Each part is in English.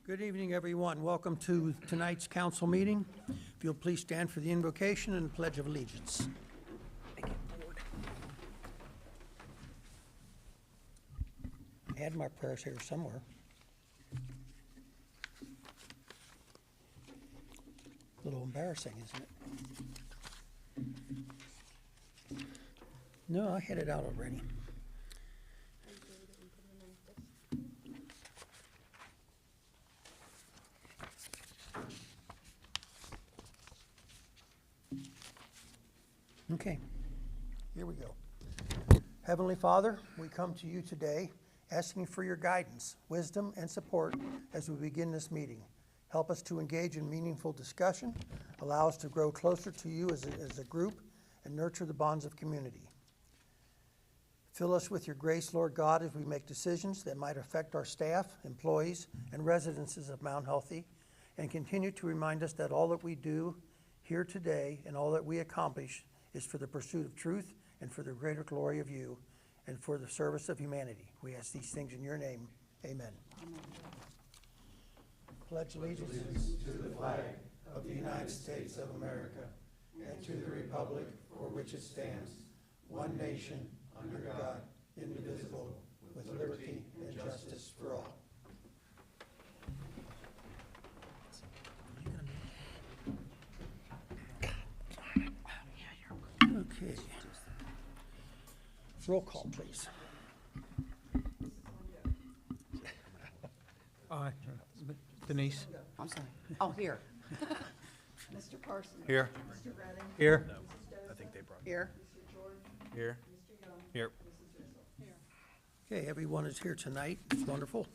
Good evening, everyone. Welcome to tonight's council meeting. If you'll please stand for the invocation and the Pledge of Allegiance. Thank you, Lord. I had my prayers here somewhere. A little embarrassing, isn't it? No, I had it out already. Okay, here we go. Heavenly Father, we come to you today asking for your guidance, wisdom, and support as we begin this meeting. Help us to engage in meaningful discussion, allow us to grow closer to you as a group, and nurture the bonds of community. Fill us with your grace, Lord God, as we make decisions that might affect our staff, employees, and residences of Mount Healthy, and continue to remind us that all that we do here today and all that we accomplish is for the pursuit of truth and for the greater glory of you and for the service of humanity. We ask these things in your name. Amen. Amen. Pledge allegiance to the flag of the United States of America and to the republic for which it stands, one nation, under God, indivisible, with liberty and justice for all. Okay. Roll call, please. Denise? I'm sorry. Oh, here. Mr. Parsons. Here. Mr. Redding. Here. Mrs. Joseph. I think they brought Here. Mr. George. Here. Mr. Young. Here. Mrs. Rizzo. Here. Okay, everyone is here tonight. It's wonderful.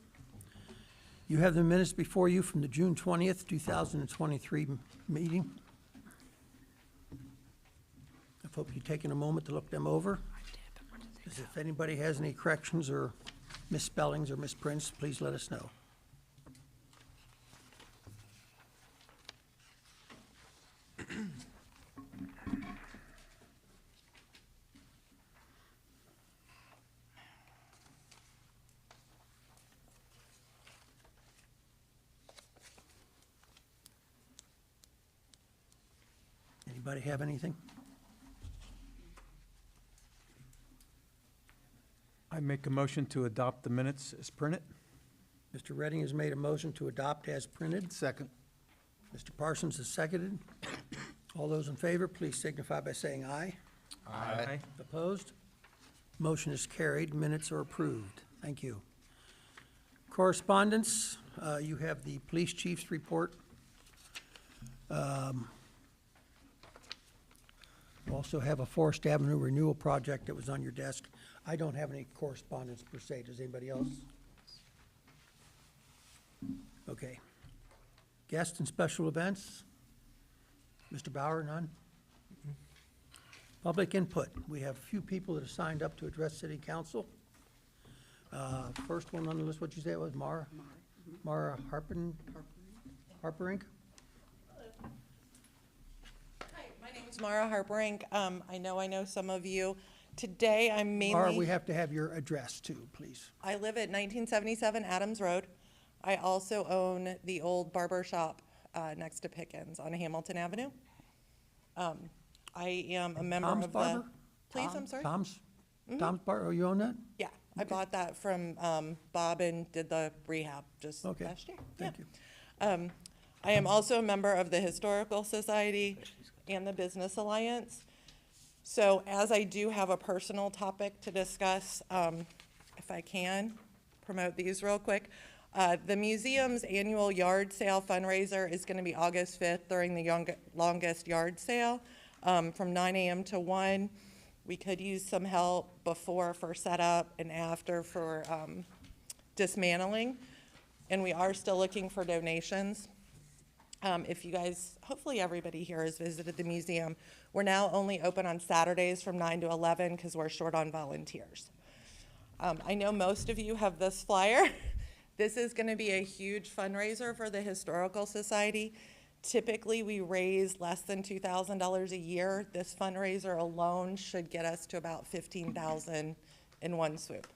You have the minutes before you from the June 20th, 2023 meeting. I hope you've taken a moment to look them over. If anybody has any corrections or misspellings or misprints, please let us know. Anybody have anything? I make a motion to adopt the minutes as printed. Mr. Redding has made a motion to adopt as printed. Second. Mr. Parsons has seconded. All those in favor, please signify by saying aye. Aye. Opposed? Motion is carried. Minutes are approved. Thank you. Correspondence, you have the police chief's report. You also have a Forest Avenue renewal project that was on your desk. I don't have any correspondence per se. Does anybody else? Okay. Guests and special events? Mr. Bauer, none? Public input. We have a few people that have signed up to address City Council. First one on the list, what'd you say it was, Mara? Mara Harperink? Hi, my name is Mara Harperink. I know some of you. Today, I'm mainly... Mara, we have to have your address too, please. I live at 1977 Adams Road. I also own the old barber shop next to Pickens on Hamilton Avenue. I am a member Tom's of Barber? the... Please, I'm sorry? Tom's Barber, oh, you own that? Yeah, I bought that from Bob and did the rehab just Okay. last year. Thank you. I am also a member of the Historical Society and the Business Alliance. So as I do have a personal topic to discuss, if I can promote these real quick. The museum's annual yard sale fundraiser is going to be August 5th during the longest yard sale from 9 a.m. to 1. We could use some help before for setup and after for dismantling. And we are still looking for donations. If you guys, hopefully everybody here has visited the museum. We're now only open on Saturdays from 9 to 11 because we're short on volunteers. I know most of you have this flyer. This is going to be a huge fundraiser for the Historical Society. Typically, we raise less than $2,000 a year. This fundraiser alone should get us to about $15,000 in one swoop.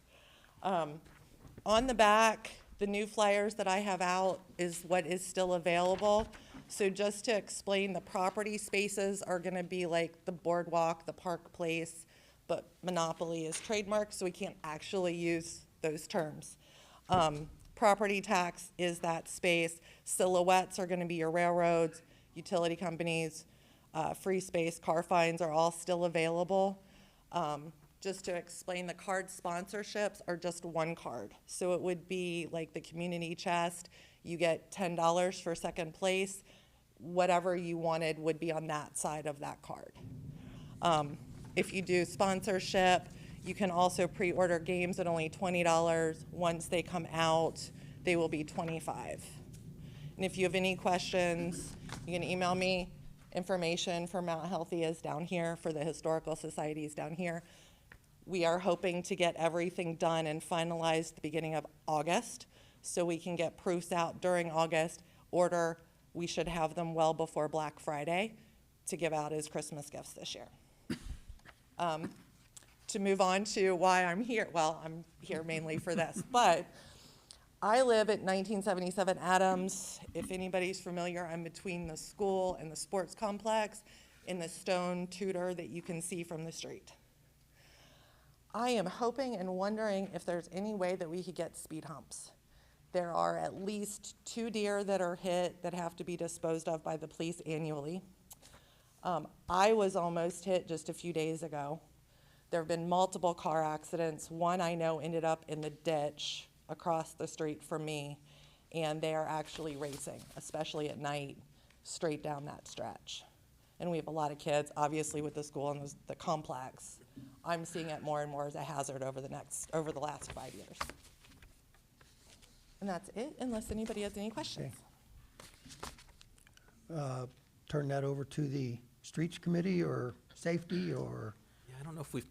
On the back, The new flyers that I have out is what is still available. So just to explain, the property spaces are gonna be like the boardwalk, the park place, but Monopoly is trademarked, so we can't actually use those terms. Property tax is that space. Silhouettes are gonna be your railroads, utility companies, free space, car fines are all still available. Just to explain, the card sponsorships are just one card. So it would be like the community chest, you get $10 for second place. Whatever you wanted would be on that side of that card. If you do sponsorship, you can also pre-order games at only $20. Once they come out, they will be $25. And if you have any questions, you can email me. Information for Mount Healthy is down here, for the Historical Society is down here. We are hoping to get everything done and finalized at the beginning of August, so we can get proofs out during August. We should have them well before Black Friday to give out as Christmas gifts this year. To move on to why I'm here, well, I'm here mainly for this, but I live at 1977 Adams. If anybody's familiar, I'm between the school and the sports complex in the stone Tudor that you can see from the street. I am hoping and wondering if there's any way that we could get speed humps. There are at least 2 deer that are hit that have to be disposed of by the police annually. I was almost hit just a few days ago. There have been multiple car accidents. One I know ended up in the ditch across the street from me, and they are actually racing, especially at night, straight down that stretch. And we have a lot of kids, obviously with the school and the complex. I'm seeing it more and more as a hazard over the last 5 years. And that's it, unless anybody has any questions. Turn that over to the Streets Committee or Safety or, Yeah, I don't know if we've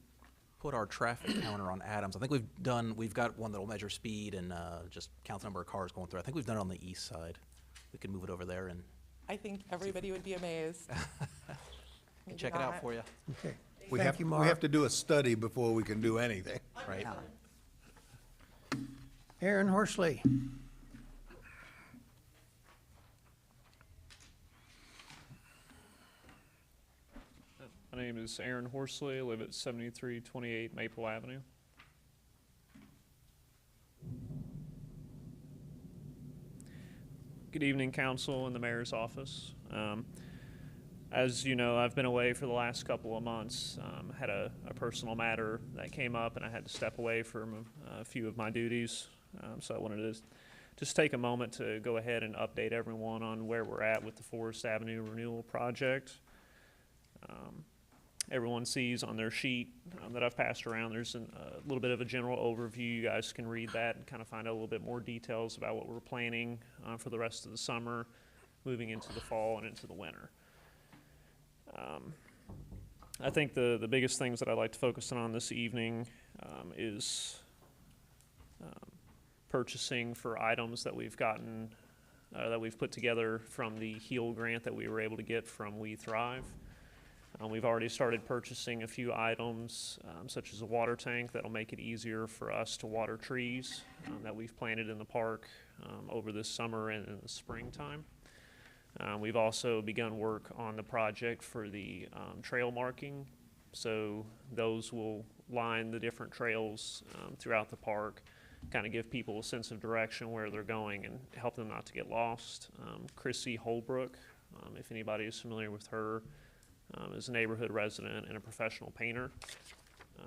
put our traffic counter on Adams. I think we've got one that'll measure speed and just count the number of cars going through. I think we've done it on the east side. We could move it over there and I think everybody would be amazed. Maybe check it out not. for you. okay. We Thank have, you, we Mark. have to do a study before we can do anything. Right. Aaron Horsley. My name is Aaron Horsley. I live at 7328 Maple Avenue. Good evening, council and the mayor's office. As you know, I've been away for the last couple of months. Had a personal matter that came up and I had to step away from a few of my duties. So I wanted to just take a moment to go ahead and update everyone on where we're at with the Forest Avenue Renewal Project. Everyone sees on their sheet that I've passed around, there's a little bit of a general overview. You guys can read that and kind of find out a little bit more details about what we're planning for the rest of the summer, moving into the fall and into the winter. I think the biggest things that I'd like to focus on this evening is purchasing for items that we've gotten, that we've put together from the HEAL grant that we were able to get from We Thrive. We've already started purchasing a few items, such as a water tank that'll make it easier for us to water trees that we've planted in the park over this summer and in the springtime. We've also begun work on the project for the trail marking. So those will line the different trails throughout the park, kind of give people a sense of direction where they're going and help them not to get lost. Chrissy Holbrook, if anybody is familiar with her, is a neighborhood resident and a professional painter.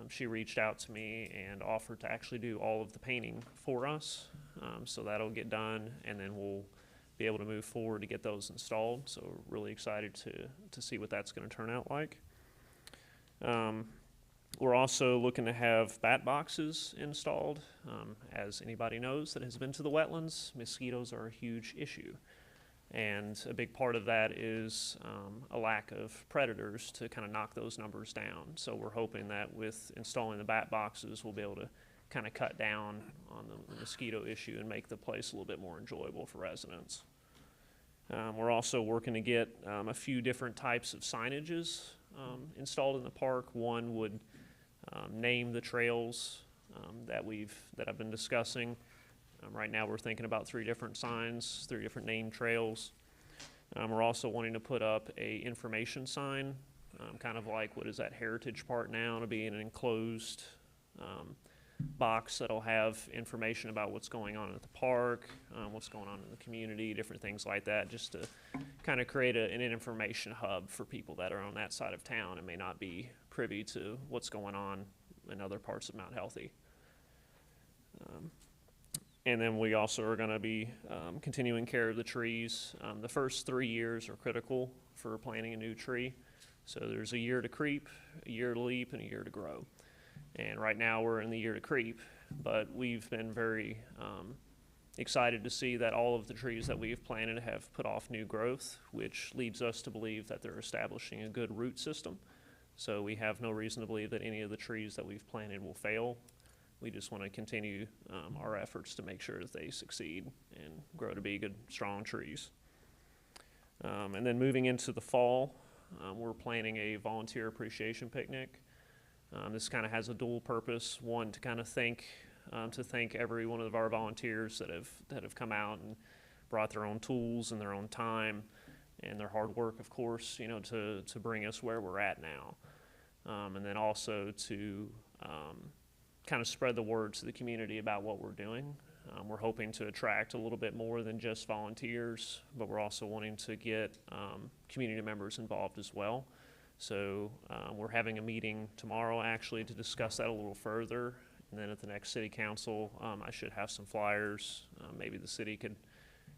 She reached out to me and offered to actually do all of the painting for us. So that'll get done and then we'll be able to move forward to get those installed. So really excited to see what that's going to turn out like. We're also looking to have bat boxes installed. As anybody knows that has been to the wetlands, mosquitoes are a huge issue. And a big part of that is a lack of predators to kind of knock those numbers down. So we're hoping that with installing the bat boxes, we'll be able to kind of cut down on the mosquito issue and make the place a little bit more enjoyable for residents. We're also working to get a few different types of signages installed in the park. One would name the trails that I've been discussing. Right now, we're thinking about 3 different signs, 3 different named trails. We're also wanting to put up a information sign, kind of like what is that Heritage Park now, to be in an enclosed box that'll have information about what's going on at the park, what's going on in the community, different things like that, just to kind of create an information hub for people that are on that side of town and may not be privy to what's going on in other parts of Mount Healthy. And then we also are going to be continuing care of the trees. The first 3 years are critical for planting a new tree. So there's a year to creep, a year to leap, and a year to grow. And right now we're in the year to creep, but we've been very excited to see that all of the trees that we've planted have put off new growth, which leads us to believe that they're establishing a good root system. So we have no reason to believe that any of the trees that we've planted will fail. We just want to continue our efforts to make sure that they succeed and grow to be good, strong trees. And then moving into the fall, we're planning a volunteer appreciation picnic. This kind of has a dual purpose. One, to kind of thank every one of our volunteers that have come out and brought their own tools and their own time and their hard work, of course, you know, to bring us where we're at now. And then also to kind of spread the word to the community about what we're doing. We're hoping to attract a little bit more than just volunteers, but we're also wanting to get community members involved as well. So we're having a meeting tomorrow actually to discuss that a little further. And then at the next city council, I should have some flyers. Maybe the city could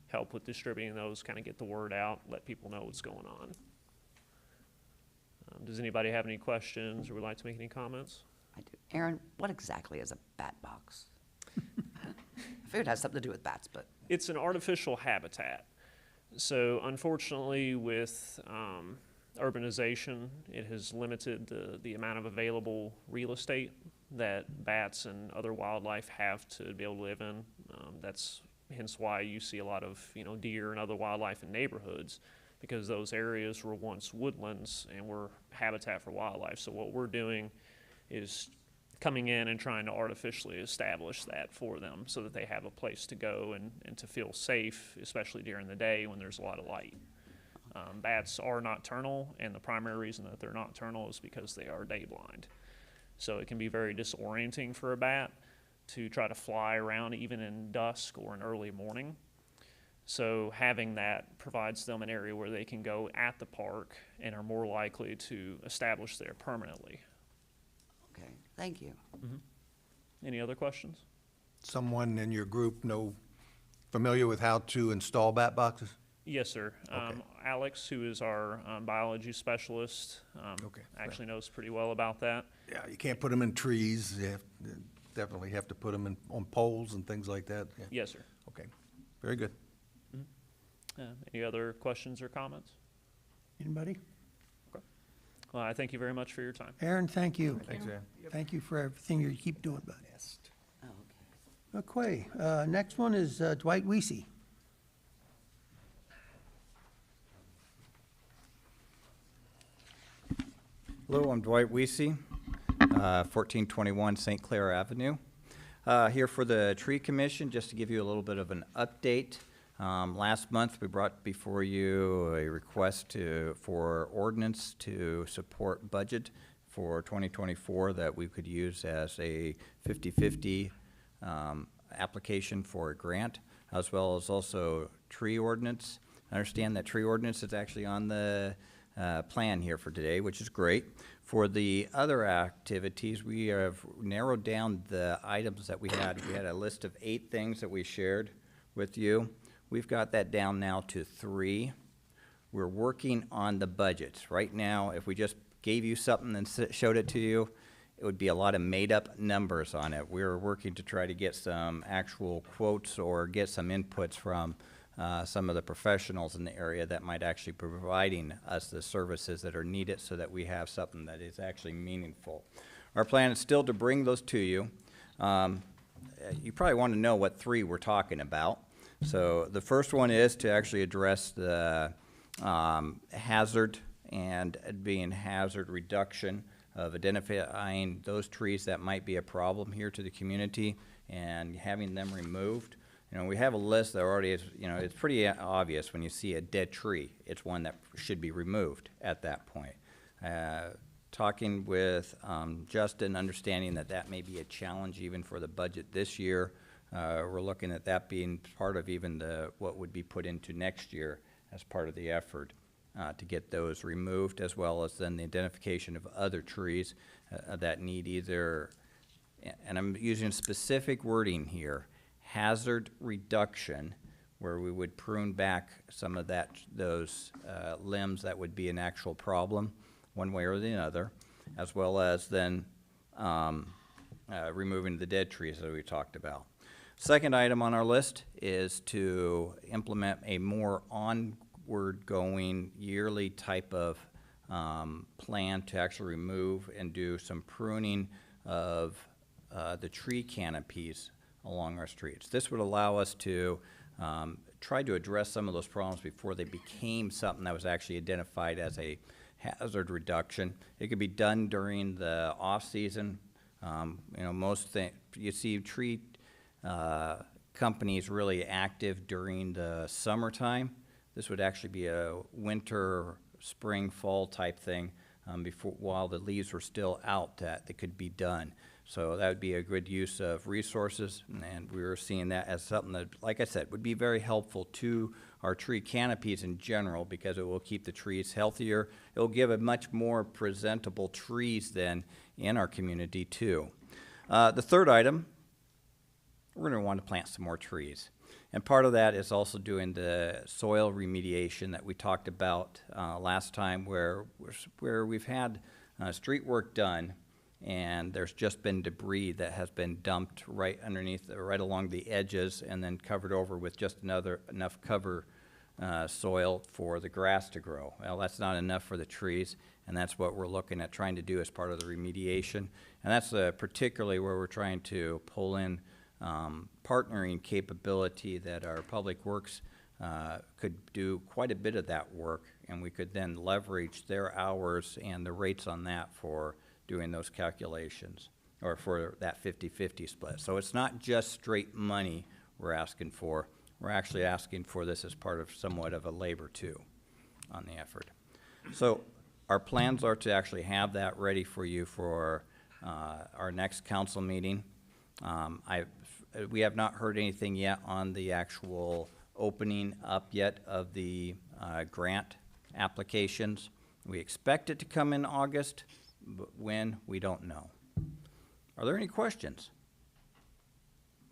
help with distributing those, kind of get the word out, let people know what's going on. Does anybody have any questions or would like to make any comments? I do. Aaron, what exactly is a bat box? I figured it has something to do with bats, but It's an artificial habitat. So unfortunately with urbanization, it has limited the amount of available real estate that bats and other wildlife have to be able to live in. That's hence why you see a lot of, you know, deer and other wildlife in neighborhoods, because those areas were once woodlands and were habitat for wildlife. So what we're doing is coming in and trying to artificially establish that for them so that they have a place to go and to feel safe, especially during the day when there's a lot of light. Bats are nocturnal, and the primary reason that they're nocturnal is because they are day blind. So it can be very disorienting for a bat to try to fly around even in dusk or in early morning. So having that provides them an area where they can go at the park and are more likely to establish there permanently. okay, thank you. Any other questions? Someone in your group familiar with how to install bat boxes? Yes, sir. Okay. Alex, who is our biology specialist, Okay. actually knows pretty well about that. Yeah, you can't put them in trees. You definitely have to put them on poles and things like that. Yeah. Yes, sir. Okay, very good. Any other questions or comments? Anybody? Well, I thank you very much for your time. Aaron, thank you. Thanks, Aaron. Thank you for everything you keep doing, bud. Oh, okay. Okay, next one is Dwight Weesey. Hello, I'm Dwight Weesey, 1421 St. Clair Avenue. Here for the Tree Commission, just to give you a little bit of an update. Last month, we brought before you a request for ordinance to support budget for 2024 that we could use as a 50-50 application for a grant, as well as also tree ordinance. I understand that tree ordinance is actually on the plan here for today, which is great. For the other activities, we have narrowed down the items that we had. We had a list of 8 things that we shared with you. We've got that down now to 3. We're working on the budgets. Right now, if we just gave you something and showed it to you, it would be a lot of made-up numbers on it. We're working to try to get some actual quotes or get some inputs from some of the professionals in the area that might actually be providing us the services that are needed so that we have something that is actually meaningful. Our plan is still to bring those to you. You probably want to know what 3 we're talking about. So the first one is to actually address the hazard and being hazard reduction of identifying those trees that might be a problem here to the community and having them removed. You know, we have a list that already is, you know, it's pretty obvious when you see a dead tree, it's one that should be removed at that point. Talking with Justin, understanding that that may be a challenge even for the budget this year. We're looking at that being part of even what would be put into next year as part of the effort to get those removed, as well as then the identification of other trees that need either, and I'm using specific wording here, hazard reduction, where we would prune back some of those limbs that would be an actual problem, one way or the other, as well as then removing the dead trees that we talked about. Second item on our list is to implement a more onward-going yearly type of plan to actually remove and do some pruning of the tree canopies along our streets. This would allow us to try to address some of those problems before they became something that was actually identified as a hazard reduction. It could be done during the off-season. You know, you see tree companies really active during the summertime. This would actually be a winter, spring, fall type thing while the leaves were still out that could be done. So that would be a good use of resources, and we were seeing that as something that, like I said, would be very helpful to our tree canopies in general, because it will keep the trees healthier. It will give a much more presentable trees then in our community too. The third item, we're going to want to plant some more trees. And part of that is also doing the soil remediation that we talked about last time, where we've had street work done, and there's just been debris that has been dumped right underneath, right along the edges, and then covered over with just enough cover soil for the grass to grow. Well, that's not enough for the trees, and that's what we're looking at trying to do as part of the remediation. And that's particularly where we're trying to pull in partnering capability that our public works could do quite a bit of that work, and we could then leverage their hours and the rates on that for doing those calculations, or for that 50-50 split. So it's not just straight money we're asking for. We're actually asking for this as part of somewhat of a labor too on the effort. So our plans are to actually have that ready for you for our next council meeting. We have not heard anything yet on the actual opening up yet of the grant applications. We expect it to come in August, but when, we don't know. Are there any questions?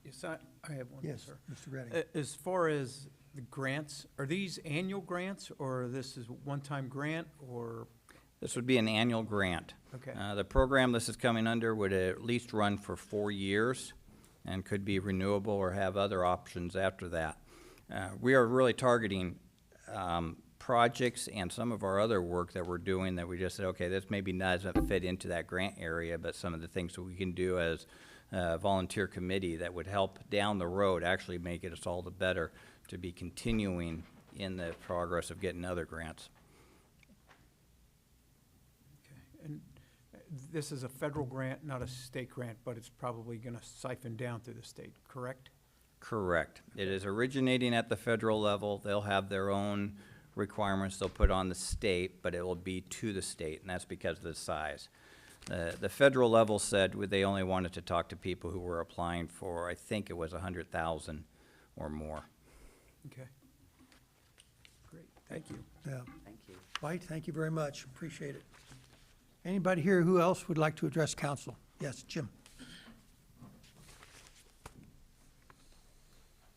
Yes, I have one, Yes, sir. Mr. Redding. As far as the grants, are these annual grants, or this is a one-time grant, or? This would be an annual grant. Okay. The program this is coming under would at least run for 4 years and could be renewable or have other options after that. We are really targeting projects and some of our other work that we're doing that we just said, okay, this maybe doesn't fit into that grant area, but some of the things that we can do as a volunteer committee that would help down the road actually make it us all the better to be continuing in the progress of getting other grants. Okay. And this is a federal grant, not a state grant, but it's probably going to siphon down through the state, correct? Correct. It is originating at the federal level. They'll have their own requirements they'll put on the state, but it will be to the state, and that's because of the size. The federal level said they only wanted to talk to people who were applying for, I think it was 100,000 or more. Okay. Great, thank you. Yeah. Thank you. White, thank you very much. Appreciate it. Anybody here who else would like to address council? Yes, Jim.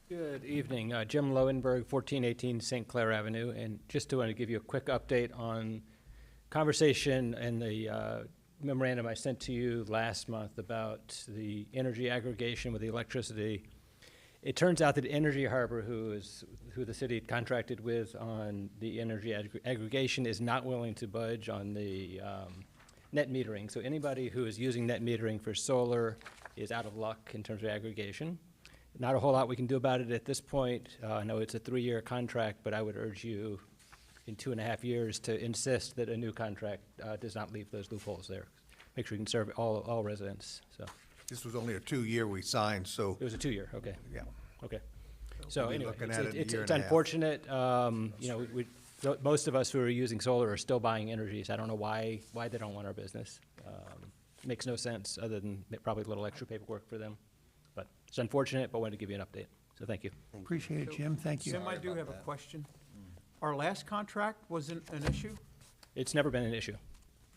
Good evening. Jim Lowenberg, 1418 St. Clair Avenue. And just want to give you a quick update on conversation and the memorandum I sent to you last month about the energy aggregation with the electricity. It turns out that Energy Harbor, who the city contracted with on the energy aggregation, is not willing to budge on the net metering. So anybody who is using net metering for solar is out of luck in terms of aggregation. Not a whole lot we can do about it at this point. I know it's a 3-year contract, but I would urge you in 2.5 years to insist that a new contract does not leave those loopholes there. Make sure you can serve all residents. So This was only a 2-year we signed, so, it was a 2-year. Okay. yeah. Okay. So We'll be anyway, looking at it in a it's year and a half. unfortunate, you know, most of us who are using solar are still buying energy, so I don't know why they don't want our business. Makes no sense, other than probably a little extra paperwork for them. But it's unfortunate, but wanted to give you an update, so thank you. Appreciate it, Jim, thank you. Tim, I do have a question. Our last contract wasn't an issue? It's never been an issue.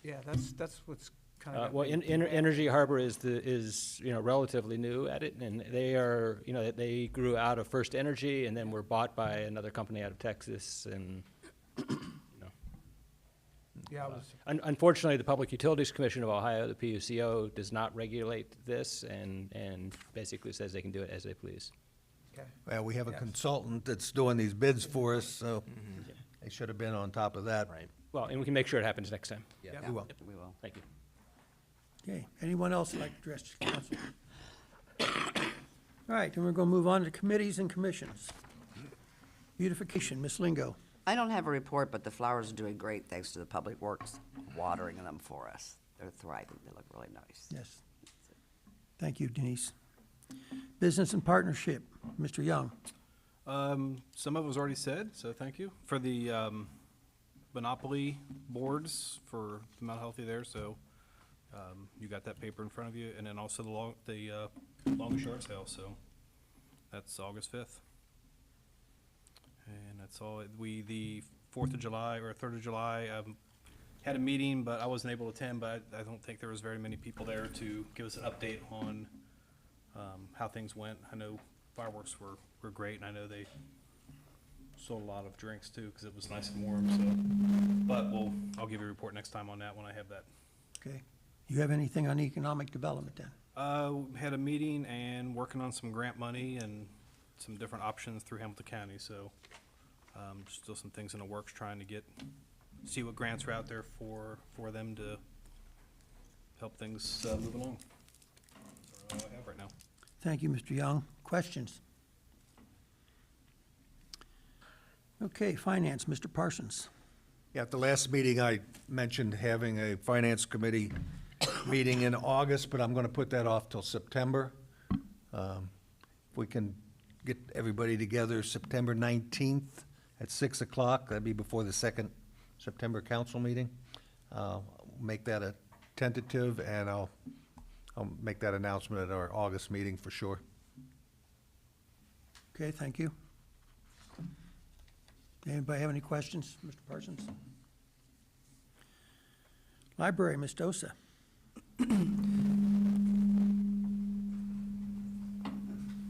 Yeah, that's what's kind of. Well, Energy Harbor is, you know, relatively new at it, and they are, you know, they grew out of First Energy and then were bought by another company out of Texas, and, you know. Yeah, I was, Unfortunately, the Public Utilities Commission of Ohio, the PUCO, does not regulate this and basically says they can do it as they please. okay. Well, we have a Yes. consultant that's doing these bids for us, so they should have been on top of that. Right. Well, and we can make sure it happens next time. Yeah. We will. We will. Thank you. Okay, anyone else like to address the council? All right, then we're gonna move on to committees and commissions. Beautification, Ms. Lingo. I don't have a report, but the flowers are doing great thanks to the Public Works watering them for us. They're thriving. They look really nice. Yes. Thank you, Denise. Business and partnership, Mr. Young. Some of it was already said, so thank you. For the monopoly boards for the Mount Healthy there, so you got that paper in front of you, and then also the longest yard sale, so that's August 5th. And that's all. The 4th of July or 3rd of July, had a meeting, but I wasn't able to attend, but I don't think there was very many people there to give us an update on how things went. I know fireworks were great, and I know they sold a lot of drinks too, because it was nice and warm, so. But I'll give you a report next time on that when I have that. Okay. You have anything on economic development then? Had a meeting and working on some grant money and some different options through Hamilton County, so still some things in the works, trying to see what grants are out there for them to help things move along. That's all I have right now. Thank you, Mr. Young. Questions? Okay, finance, Mr. Parsons. Yeah, at the last meeting, I mentioned having a finance committee meeting in August, but I'm gonna put that off till September. If we can get everybody together September 19th at 6 o'clock, that'd be before the second September council meeting. Make that a tentative, and I'll make that announcement at our August meeting for sure. Okay, thank you. Anybody have any questions, Mr. Parsons? Library, Ms. Dosa.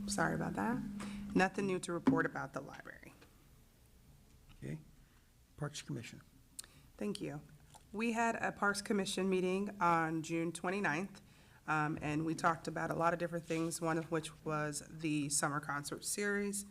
Sorry about that. Nothing new to report about the library. Okay. Parks Commission. Thank you. We had a Parks Commission meeting on June 29th, and we talked about a lot of different things, one of which was the summer concert series.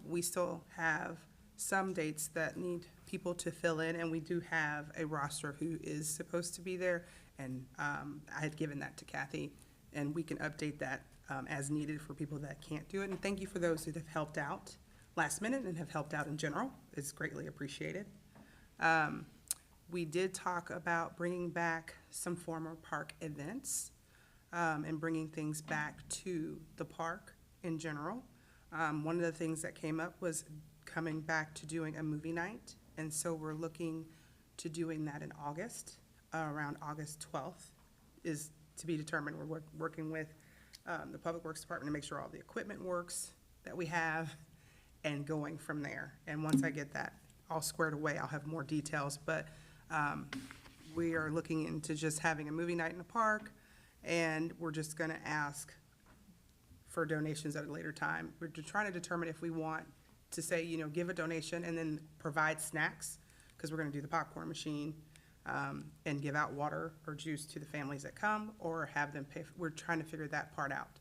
We still have some dates that need people to fill in, and we do have a roster of who is supposed to be there, and I had given that to Kathy, and we can update that as needed for people that can't do it. And thank you for those that have helped out last minute and have helped out in general. It's greatly appreciated. We did talk about bringing back some former park events and bringing things back to the park in general. One of the things that came up was coming back to doing a movie night, and so we're looking to doing that in August, around August 12th is to be determined. We're working with the Public Works Department to make sure all the equipment works that we have and going from there. And once I get that all squared away, I'll have more details, but we are looking into just having a movie night in the park, and we're just gonna ask for donations at a later time. We're trying to determine if we want to say, you know, give a donation and then provide snacks, because we're gonna do the popcorn machine, and give out water or juice to the families that come, or have them pay. We're trying to figure that part out.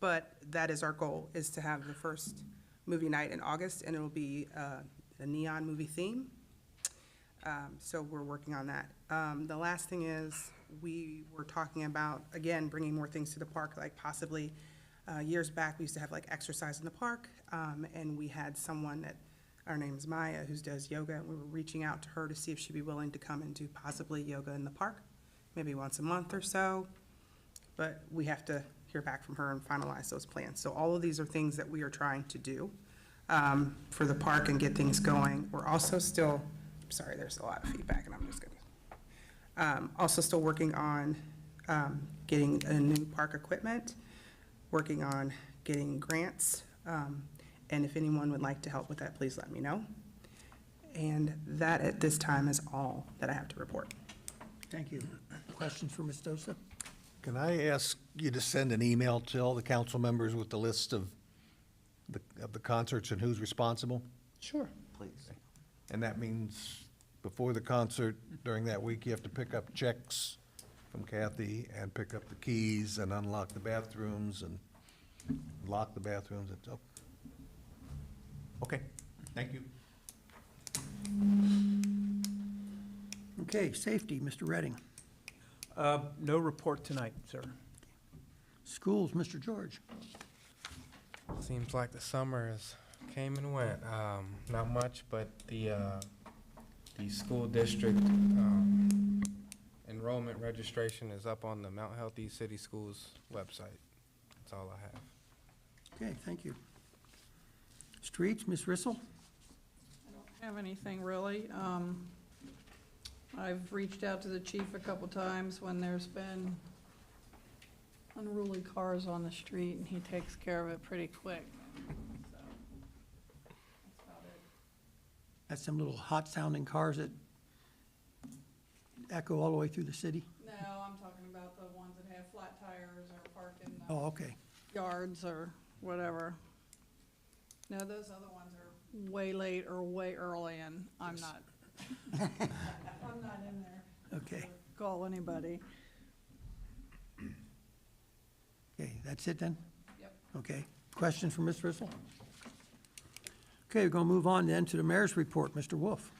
But that is our goal, is to have the first movie night in August, and it'll be a neon movie theme. So we're working on that. The last thing is, we were talking about, again, bringing more things to the park, like possibly, years back, we used to have like exercise in the park, and we had someone that, our name is Maya, who does yoga, and we were reaching out to her to see if she'd be willing to come and do possibly yoga in the park, maybe once a month or so. But we have to hear back from her and finalize those plans. So all of these are things that we are trying to do for the park and get things going. We're also still, sorry, there's a lot of feedback and I'm just gonna, also still working on getting a new park equipment, working on getting grants. And if anyone would like to help with that, please let me know. And that at this time is all that I have to report. Thank you. Questions for Ms. Dosa? Can I ask you to send an email to all the council members with the list of the concerts and who's responsible? Sure. Please. And that means before the concert, during that week, you have to pick up checks from Kathy and pick up the keys and unlock the bathrooms and lock the bathrooms and so. Okay, thank you. Okay, safety, Mr. Redding. No report tonight, sir. Schools, Mr. George. Seems like the summer has came and went. Not much, but the school district enrollment registration is up on the Mount Healthy City Schools website. That's all I have. Okay, thank you. Streets, Ms. Rissel. I don't have anything really. I've reached out to the chief a couple times when there's been unruly cars on the street, and he takes care of it pretty quick. So, that's about it. That's some little hot-sounding cars that echo all the way through the city. No, I'm talking about the ones that have flat tires or park in Oh, okay. yards or whatever. No, those other ones are way late or way early, and I'm not, I'm not in there. Okay. to Call anybody. Okay, that's it then? Yep. Okay. Questions for Ms. Rissel? Okay, we're going to move on then to the mayor's report. Mr. Wolf.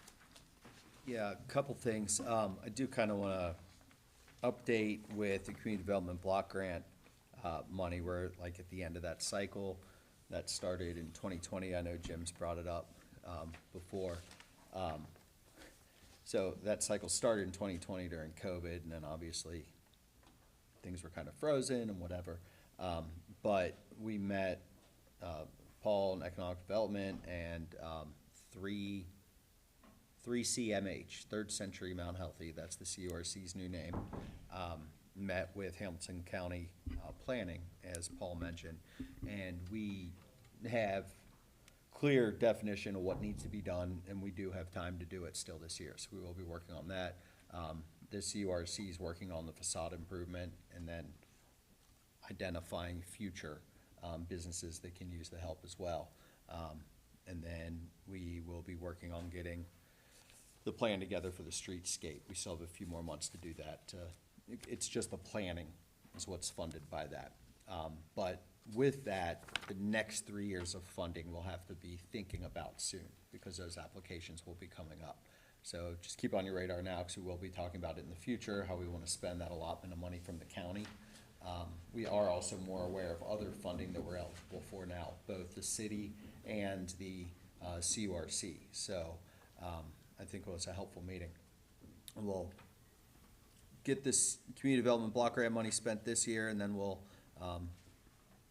Yeah, a couple things. I do kind of want to update with the community development block grant money. We're like at the end of that cycle. That started in 2020. I know Jim's brought it up before. So that cycle started in 2020 during COVID, and then obviously things were kind of frozen and whatever. But we met Paul in economic development and 3CMH, Third Century Mount Healthy, that's the CRC's new name, met with Hamilton County Planning, as Paul mentioned, and we have clear definition of what needs to be done, and we do have time to do it still this year, so we will be working on that. The CRC is working on the facade improvement and then identifying future businesses that can use the help as well. And then we will be working on getting the plan together for the streetscape. We still have a few more months to do that. It's just the planning is what's funded by that. But with that, the next 3 years of funding we'll have to be thinking about soon because those applications will be coming up. So just keep on your radar now because we will be talking about it in the future, how we want to spend that allotment of money from the county. We are also more aware of other funding that we're eligible for now, both the city and the CURC. So I think it was a helpful meeting. We'll get this community development block grant money spent this year, and then we'll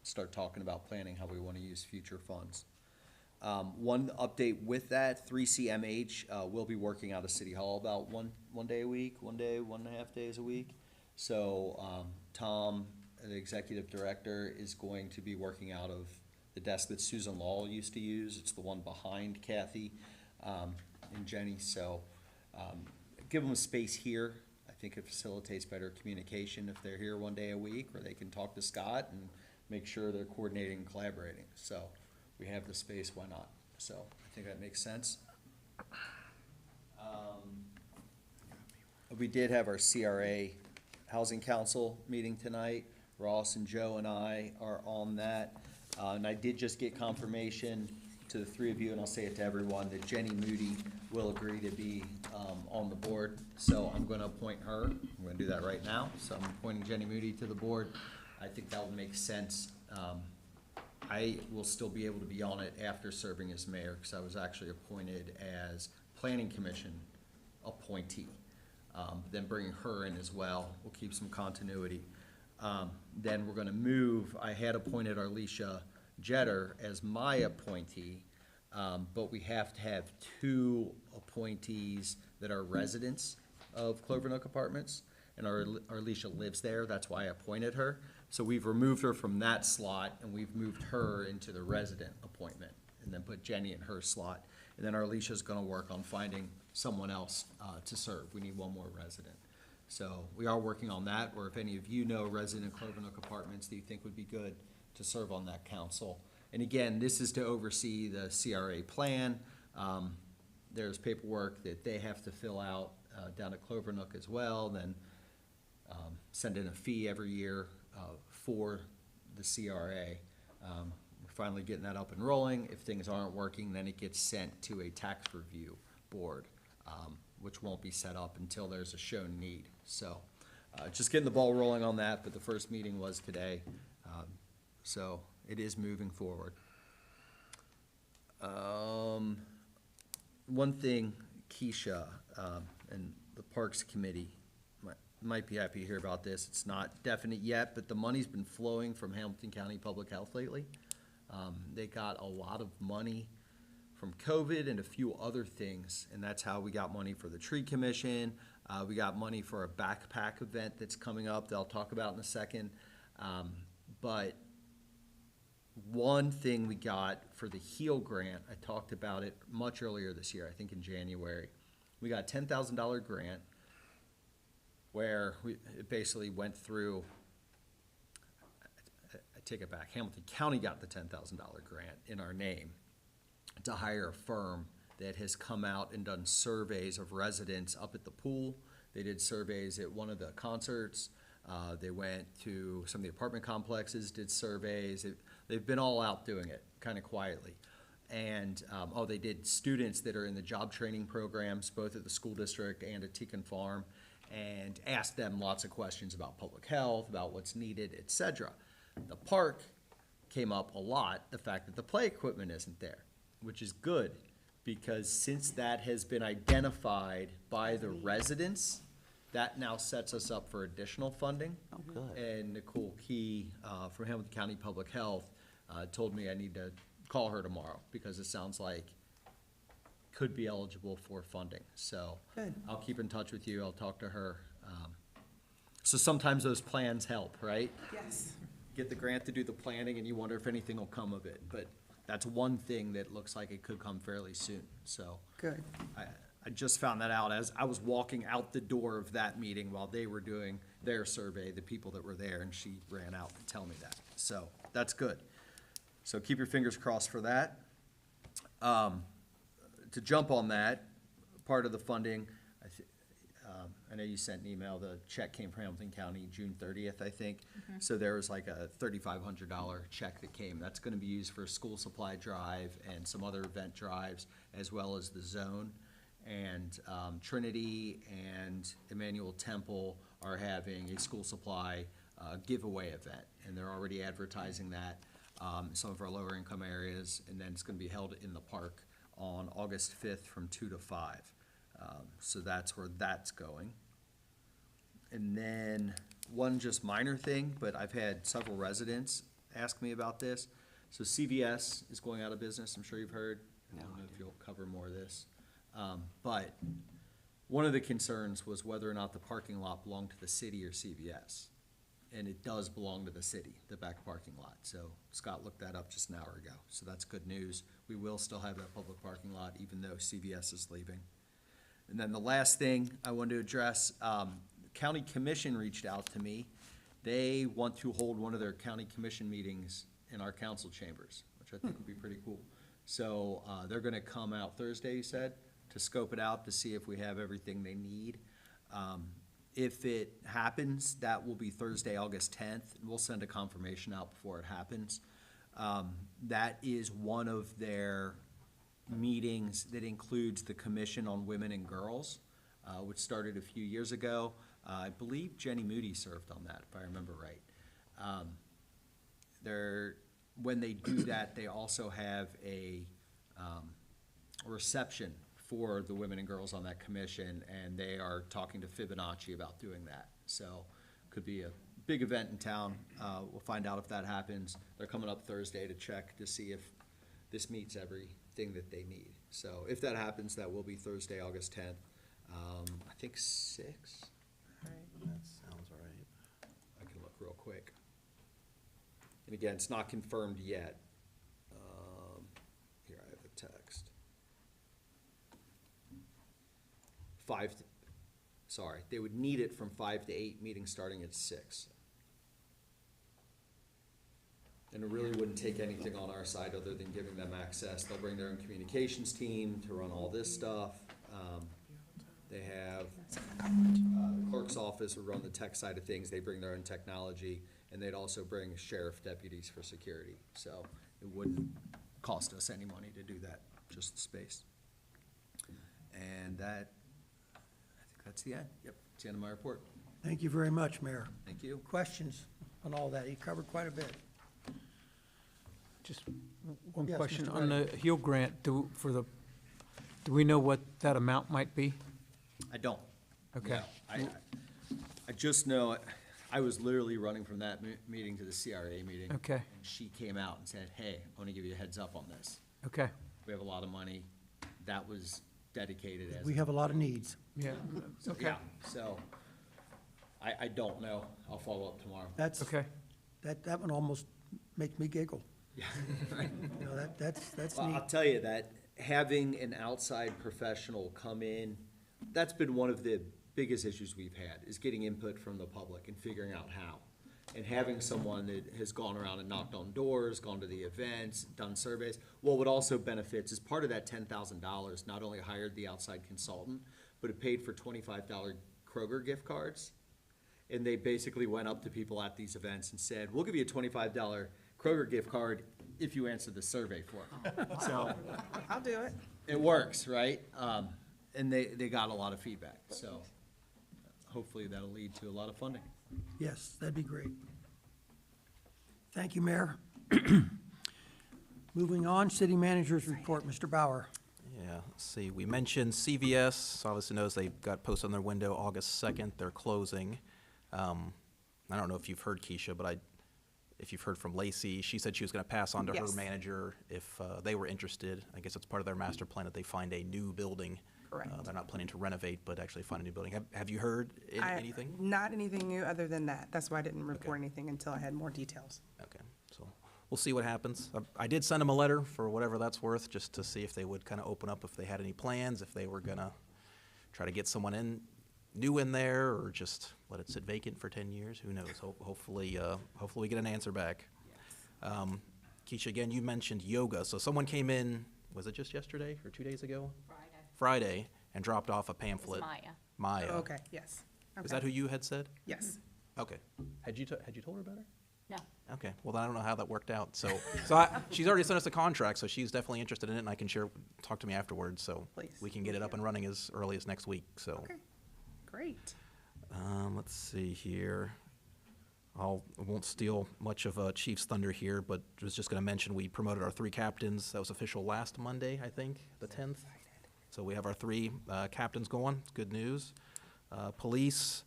start talking about planning how we want to use future funds. One update with that, 3CMH will be working out of City Hall about one day a week, 1 day, 1.5 days a week. So Tom, the executive director, is going to be working out of the desk that Susan Law used to use. It's the one behind Kathy and Jenny. So give them a space here. I think it facilitates better communication if they're here 1 day a week, or they can talk to Scott and make sure they're coordinating and collaborating. So we have the space, why not? So I think that makes sense. We did have our CRA Housing Council meeting tonight. Ross and Joe and I are on that. And I did just get confirmation to the three of you, and I'll say it to everyone, that Jenny Moody will agree to be on the board. So I'm going to appoint her. I'm going to do that right now. So I'm appointing Jenny Moody to the board. I think that would make sense. I will still be able to be on it after serving as mayor because I was actually appointed as Planning Commission appointee. Then bringing her in as well will keep some continuity. then we're gonna move, I had appointed Arlisha Jeter as my appointee, but we have to have 2 appointees that are residents of Clover Nook Apartments, and Arlisha lives there, that's why I appointed her. So we've removed her from that slot, and we've moved her into the resident appointment, and then put Jenny in her slot. And then Arlisha's gonna work on finding someone else to serve. We need 1 more resident. So we are working on that, or if any of you know resident Clover Nook Apartments that you think would be good to serve on that council. And again, this is to oversee the CRA plan. There's paperwork that they have to fill out down at Clover Nook as well, then send in a fee every year for the CRA. We're finally getting that up and rolling. If things aren't working, then it gets sent to a tax review board, which won't be set up until there's a shown need. So just getting the ball rolling on that, but the first meeting was today. So it is moving forward. One thing, Keisha, and the Parks Committee might be happy to hear about this. It's not definite yet, but the money's been flowing from Hamilton County Public Health lately. They got a lot of money from COVID and a few other things, and that's how we got money for the tree commission. We got money for a backpack event that's coming up that I'll talk about in a second. But one thing we got for the HEAL grant, I talked about it much earlier this year, I think in January. We got a $10,000 grant where it basically went through, I take it back, Hamilton County got the $10,000 grant in our name to hire a firm that has come out and done surveys of residents up at the pool. They did surveys at one of the concerts. They went to some of the apartment complexes, did surveys. They've been all out doing it, kind of quietly. And, they did students that are in the job training programs, both at the school district and at Tecan Farm, and asked them lots of questions about public health, about what's needed, et cetera. The park came up a lot, the fact that the play equipment isn't there, which is good, because since that has been identified by the residents, that now sets us up for additional funding. Oh, good. And Nicole Key from Hamilton County Public Health told me I need to call her tomorrow, because it sounds like could be eligible for funding. So Good. I'll keep in touch with you. I'll talk to her. So sometimes those plans help, right? Yes. Get the grant to do the planning, and you wonder if anything will come of it. But that's one thing that looks like it could come fairly soon. So Good. I just found that out as I was walking out the door of that meeting while they were doing their survey, the people that were there, and she ran out to tell me that. So that's good. So keep your fingers crossed for that. To jump on that, part of the funding, I know you sent an email, the check came from Hamilton County June 30th, I think. So there was like a $3,500 check that came. That's gonna be used for a school supply drive and some other event drives, as well as the zone. And Trinity and Emmanuel Temple are having a school supply giveaway event, and they're already advertising that. Some of our lower income areas, and then it's gonna be held in the park on August 5th from 2 to 5. So that's where that's going. And then one just minor thing, but I've had several residents ask me about this. So CVS is going out of business, I'm sure you've heard. I don't know if you'll cover more of this. But one of the concerns was whether or not the parking lot belonged to the city or CVS. And it does belong to the city, the back parking lot. So Scott looked that up just an hour ago. So that's good news. We will still have that public parking lot, even though CVS is leaving. And then the last thing I wanted to address, County Commission reached out to me. They want to hold one of their county commission meetings in our council chambers, which I think would be pretty cool. So they're gonna come out Thursday, you said, to scope it out to see if we have everything they need. If it happens, that will be Thursday, August 10th, and we'll send a confirmation out before it happens. That is one of their meetings that includes the Commission on Women and Girls, which started a few years ago. I believe Jenny Moody served on that, if I remember right. When they do that, they also have a reception for the women and girls on that commission, and they are talking to Fibonacci about doing that. So could be a big event in town. We'll find out if that happens. They're coming up Thursday to check to see if this meets everything that they need. So if that happens, that will be Thursday, August 10th. I think 6. That sounds right. I can look real quick. And again, it's not confirmed yet. Here, I have the text. They would need it from 5 to 8, meeting starting at 6. And it really wouldn't take anything on our side other than giving them access. They'll bring their own communications team to run all this stuff. They have the clerk's office would run the tech side of things. They bring their own technology, and they'd also bring sheriff deputies for security. So it wouldn't cost us any money to do that, just the space. And that, I think that's the end. Yep, it's the end of my report. Thank you very much, Mayor. Thank you. Questions on all that? You covered quite a bit. Just one Yes, question. Mr. On the HEAL grant, do we know what that amount might be? I don't. Okay. No, I just know, I was literally running from that meeting to the CRA meeting. Okay. And she came out and said, hey, I want to give you a heads up on this. Okay. We have a lot of money. That was dedicated as. We have a lot of needs. Yeah, So, okay. yeah, so, I don't know. I'll follow up tomorrow. That's, Okay. that one almost makes me giggle. Yeah. You know, that's Well, neat. I'll tell you that having an outside professional come in, that's been one of the biggest issues we've had, is getting input from the public and figuring out how. And having someone that has gone around and knocked on doors, gone to the events, done surveys. Well, what also benefits is part of that $10,000, not only hired the outside consultant, but it paid for $25 Kroger gift cards. And they basically went up to people at these events and said, we'll give you a $25 Kroger gift card if you answer the survey for it. So I'll do it. it works, right? And they got a lot of feedback, so hopefully that'll lead to a lot of funding. Yes, that'd be great. Thank you, Mayor. Moving on, City Manager's Report, Mr. Bauer. Yeah, let's see, we mentioned CVS, obviously knows they got posted on their window August 2nd, they're closing. I don't know if you've heard, Keisha, but if you've heard from Lacey, she said she was gonna pass on to her Yes. manager if they were interested. I guess it's part of their master plan that they find a new building. Correct. They're not planning to renovate, but actually find a new building. Have you heard anything? Not anything new other than that. That's why I didn't report anything until I had more details. Okay, so we'll see what happens. I did send them a letter for whatever that's worth, just to see if they would kind of open up, if they had any plans, if they were gonna try to get someone new in there, or just let it sit vacant for 10 years, who knows? Hopefully we get an answer back. Keisha, again, you mentioned yoga, so someone came in, was it just yesterday or 2 days ago? Friday, and dropped off a pamphlet. Maya. Okay, yes. Is that who you had said? Yes. Okay. Had you told her about it? No. Okay, well, then I don't know how that worked out, so, she's already sent us a contract, so she's definitely interested in it, and I can talk to me afterwards, so Please. we can get it up and running as early as next week, so. Okay, great. Let's see here. I won't steal much of Chief's thunder here, but was just gonna mention, we promoted our 3 captains. That was official last Monday, I think, the 10th. So we have our 3 captains going, it's good news. Police,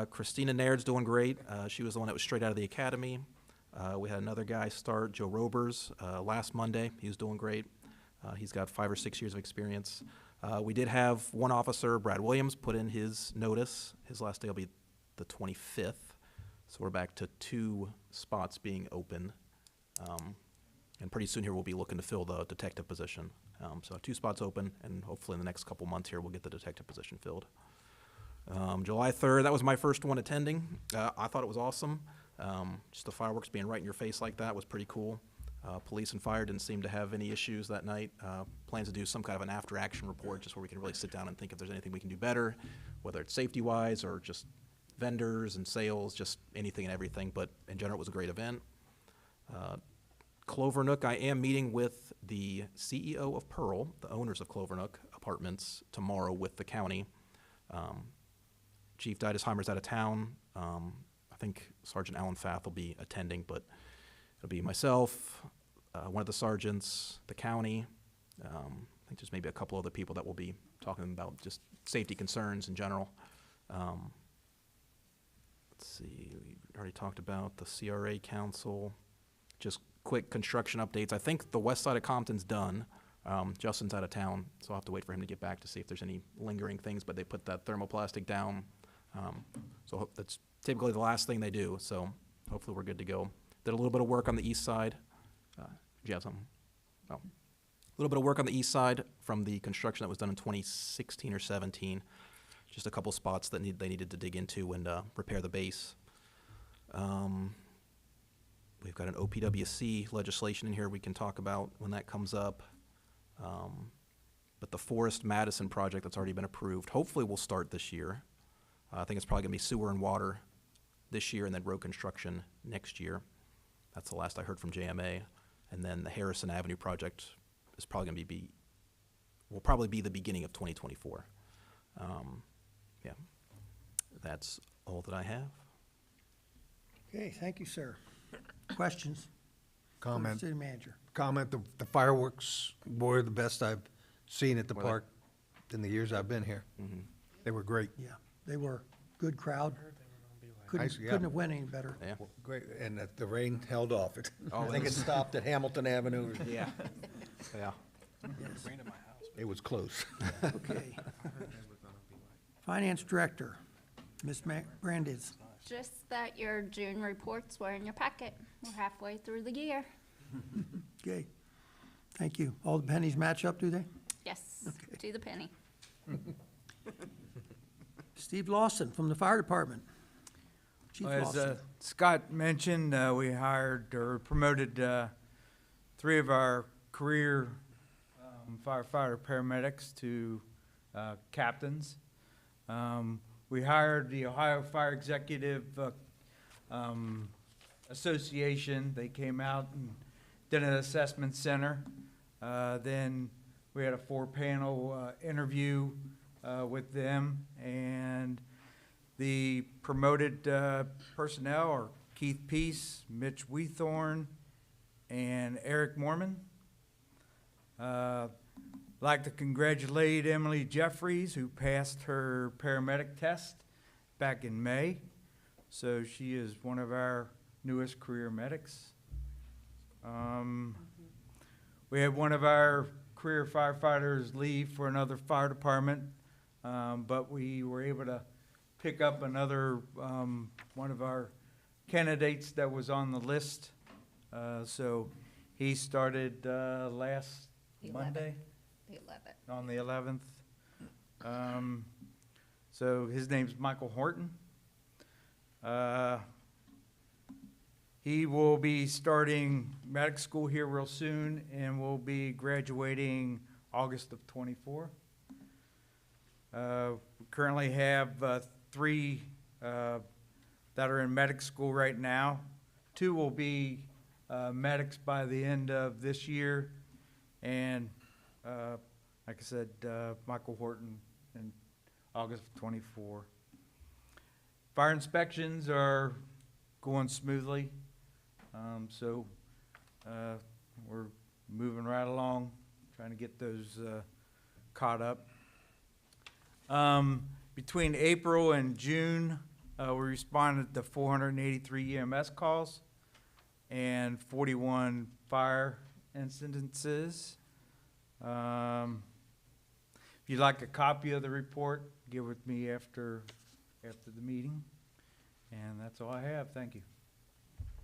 Christina Naird's doing great. She was the one that was straight out of the academy. We had another guy start, Joe Robers, last Monday. He was doing great. He's got 5 or 6 years of experience. We did have one officer, Brad Williams, put in his notice. His last day will be the 25th. So we're back to 2 spots being open. And pretty soon here, we'll be looking to fill the detective position. So 2 spots open, and hopefully in the next couple months here, we'll get the detective position filled. July 3rd, that was my first one attending. I thought it was awesome. Just the fireworks being right in your face like that was pretty cool. Police and fire didn't seem to have any issues that night. Plans to do some kind of an after-action report, just where we can really sit down and think if there's anything we can do better, whether it's safety-wise or just vendors and sales, just anything and everything. But in general, it was a great event. Clover Nook, I am meeting with the CEO of Pearl, the owners of Clover Nook Apartments, tomorrow with the county. Chief Deidesheimer's out of town. I think Sergeant Alan Fath will be attending, but it'll be myself, one of the sergeants, the county. I think there's maybe a couple other people that will be talking about just safety concerns in general. let's see, we already talked about the CRA Council. Just quick construction updates. I think the west side of Compton's done. Justin's out of town, so I'll have to wait for him to get back to see if there's any lingering things, but they put that thermoplastic down. So that's typically the last thing they do, so hopefully we're good to go. Did a little bit of work on the east side. Did you have something? Oh. A little bit of work on the east side from the construction that was done in 2016 or 17. Just a couple spots that they needed to dig into and repair the base. We've got an OPWC legislation in here we can talk about when that comes up. But the Forest Madison project that's already been approved, hopefully will start this year. I think it's probably gonna be sewer and water this year and then road construction next year. That's the last I heard from JMA. And then the Harrison Avenue project is probably gonna will probably be the beginning of 2024. Yeah, that's all that I have. Okay, thank you, sir. Questions? Comment. City manager. Comment, the fireworks were the best I've seen at the Were they? park in the years I've been here. They were great. Yeah, they were good crowd. Nice, yeah. Couldn't have went any better. Yeah. Great, and the rain held off. Oh, I think it stopped at Hamilton Avenue. Yeah. Yeah. Yes. It was close. Okay. Finance Director, Ms. Brandes. Just that your June reports were in your packet. We're halfway through the year. Okay, thank you. All the pennies match up, do they? Yes, Okay. to the penny. Steve Lawson from the Fire Department. Chief As Lawson. Scott mentioned, we hired or promoted 3 of our career firefighter paramedics to captains. We hired the Ohio Fire Executive Association. They came out and did an assessment center. Then we had a 4-panel interview with them, and the promoted personnel are Keith Peace, Mitch Weethorn, and Eric Mormon. Like to congratulate Emily Jeffries, who passed her paramedic test back in May. So she is one of our newest career medics. We had one of our career firefighters leave for another fire department, but we were able to pick up another one of our candidates that was on the list. So he started last Monday. The 11th. On the 11th. So his name's Michael Horton. He will be starting medic school here real soon and will be graduating August of '24. We currently have 3 that are in medic school right now. 2 will be medics by the end of this year, and like I said, Michael Horton in August of '24. Fire inspections are going smoothly, so we're moving right along, trying to get those caught up. Between April and June, we responded to 483 EMS calls and 41 fire incidences. If you'd like a copy of the report, get with me after the meeting. And that's all I have. Thank you.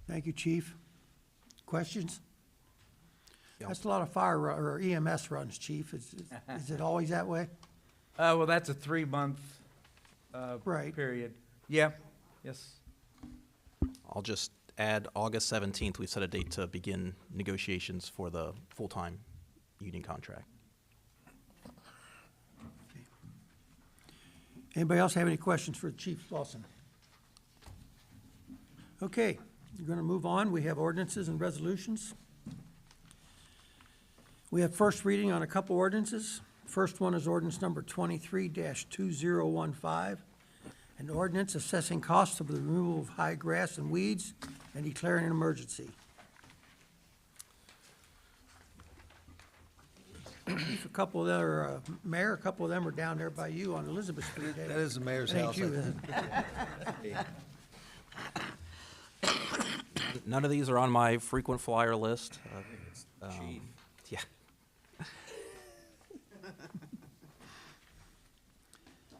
Thank you, Chief. Questions? Yeah. That's a lot of or EMS runs, Chief. Is it always that way? Well, that's a 3-month Right. period. Yeah, yes. I'll just add August 17th, we've set a date to begin negotiations for the full-time union contract. Anybody else have any questions for Chief Lawson? Okay, we're going to move on. We have ordinances and resolutions. We have first reading on a couple ordinances. First one is ordinance number 23-2015, an ordinance assessing costs of the removal of high grass and weeds and declaring an emergency. Chief, a couple of them Mayor, a couple of them are down there by you on Elizabeth Street. That is the mayor's That ain't house. you, is it? none of these are on my frequent flyer list. Yeah.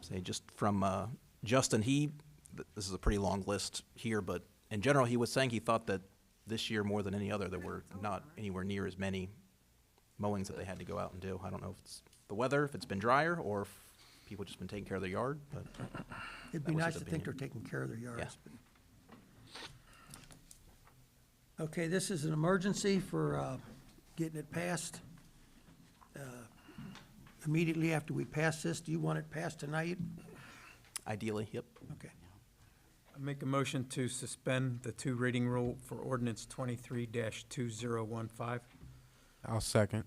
Say just from Justin, this is a pretty long list here, but in general, he was saying he thought that this year more than any other, there were not anywhere near as many mowings that they had to go out and do. I don't know if it's the weather, if it's been drier, or if people just been taking care of their yard, but It'd that be was nice his to think they're opinion. taking care of their yards. Yeah. but- Okay, this is an emergency for getting it passed. Immediately after we pass this, do you want it passed tonight? Ideally, yep. Okay. I make a motion to suspend the two reading rule for ordinance 23-2015. I'll second.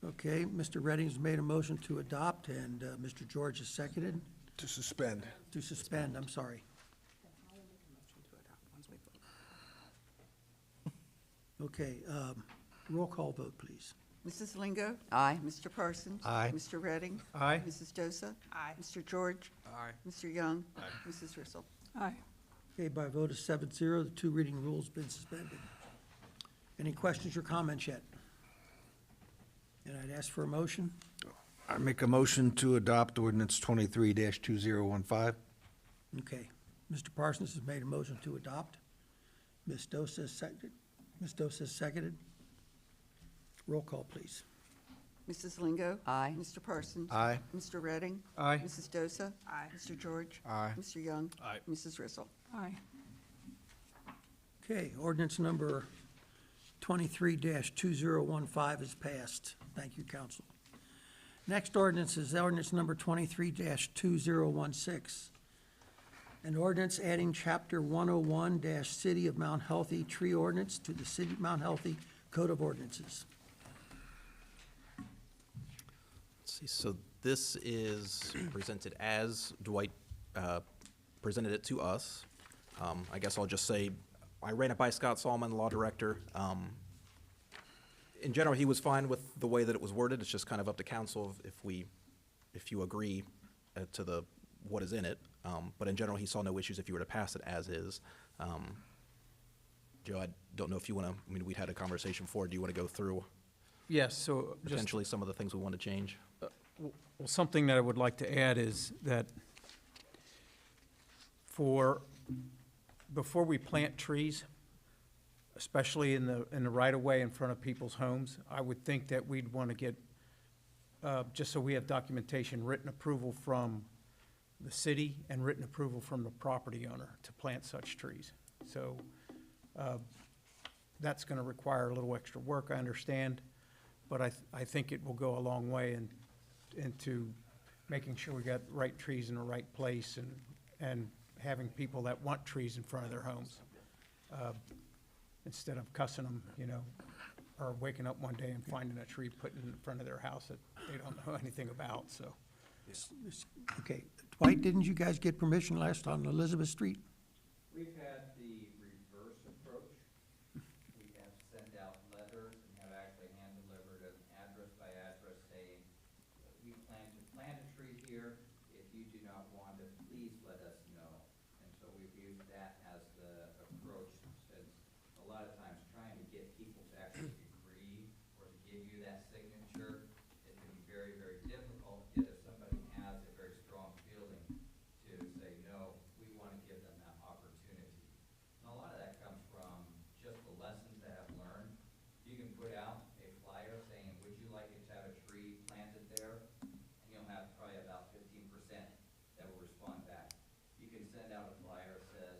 Okay, Mr. Redding's made a motion to adopt, and Mr. George has seconded. To suspend. To suspend, I'm sorry. Okay, roll call vote, please. Mrs. Lingo? Aye. Mr. Parsons? Aye. Mr. Redding? Aye. Mrs. Dosa? Aye. Mr. George? Aye. Mr. Young? Mrs. Rissel? Aye. Okay, by a vote of 7-0, the two reading rule's been suspended. Any questions or comments yet? And I'd ask for a motion. I make a motion to adopt ordinance 23-2015. Okay, Mr. Parsons has made a motion to adopt. Ms. Dosa has seconded. Ms. Dosa has seconded. Roll call, please. Mrs. Lingo? Aye. Mr. Parsons? Aye. Mr. Redding? Aye. Mrs. Dosa? Aye. Mr. George? Aye. Mr. Young? Aye. Mrs. Rissel? Aye. Okay, ordinance number 23-2015 is passed. Thank you, council. Next ordinance is ordinance number 23-2016. An ordinance adding chapter 101 City of Mount Healthy Tree Ordinance to the City of Mount Healthy Code of Ordinances. Let's see, so this is presented as Dwight presented it to us. I guess I'll just say, I ran it by Scott Solomon, the law director. In general, he was fine with the way that it was worded. It's just kind of up to council if you agree to what is in it. But in general, he saw no issues if you were to pass it as is. Joe, I don't know if you want to, I mean, we'd had a conversation before. Do you want to go through Yes, so just, potentially some of the things we want to change? well, something that I would like to add is that before we plant trees, especially in the right-of-way in front of people's homes, I would think that we'd want to get, just so we have documentation, written approval from the city and written approval from the property owner to plant such trees. So that's going to require a little extra work, I understand, but I think it will go a long way into making sure we got right trees in the right place and having people that want trees in front of their homes, instead of cussing them, or waking up one day and finding a tree put in front of their house that they don't know anything about, so. Okay, Dwight, didn't you guys get permission last on Elizabeth Street? We've had the reverse approach. We have sent out letters and have actually hand-delivered an address by address saying, we plan to plant a tree here. If you do not want it, please let us know. And so we've used that as the approach, since a lot of times trying to get people to actually agree or to give you that signature, it can be very, very difficult. Yet if somebody has a very strong feeling to say, no, we want to give them that opportunity. And a lot of that comes from just the lessons that I've learned. You can put out a flyer saying, would you like it to have a tree planted there? And you'll have probably about 15% that will respond back. You can send out a flyer that says,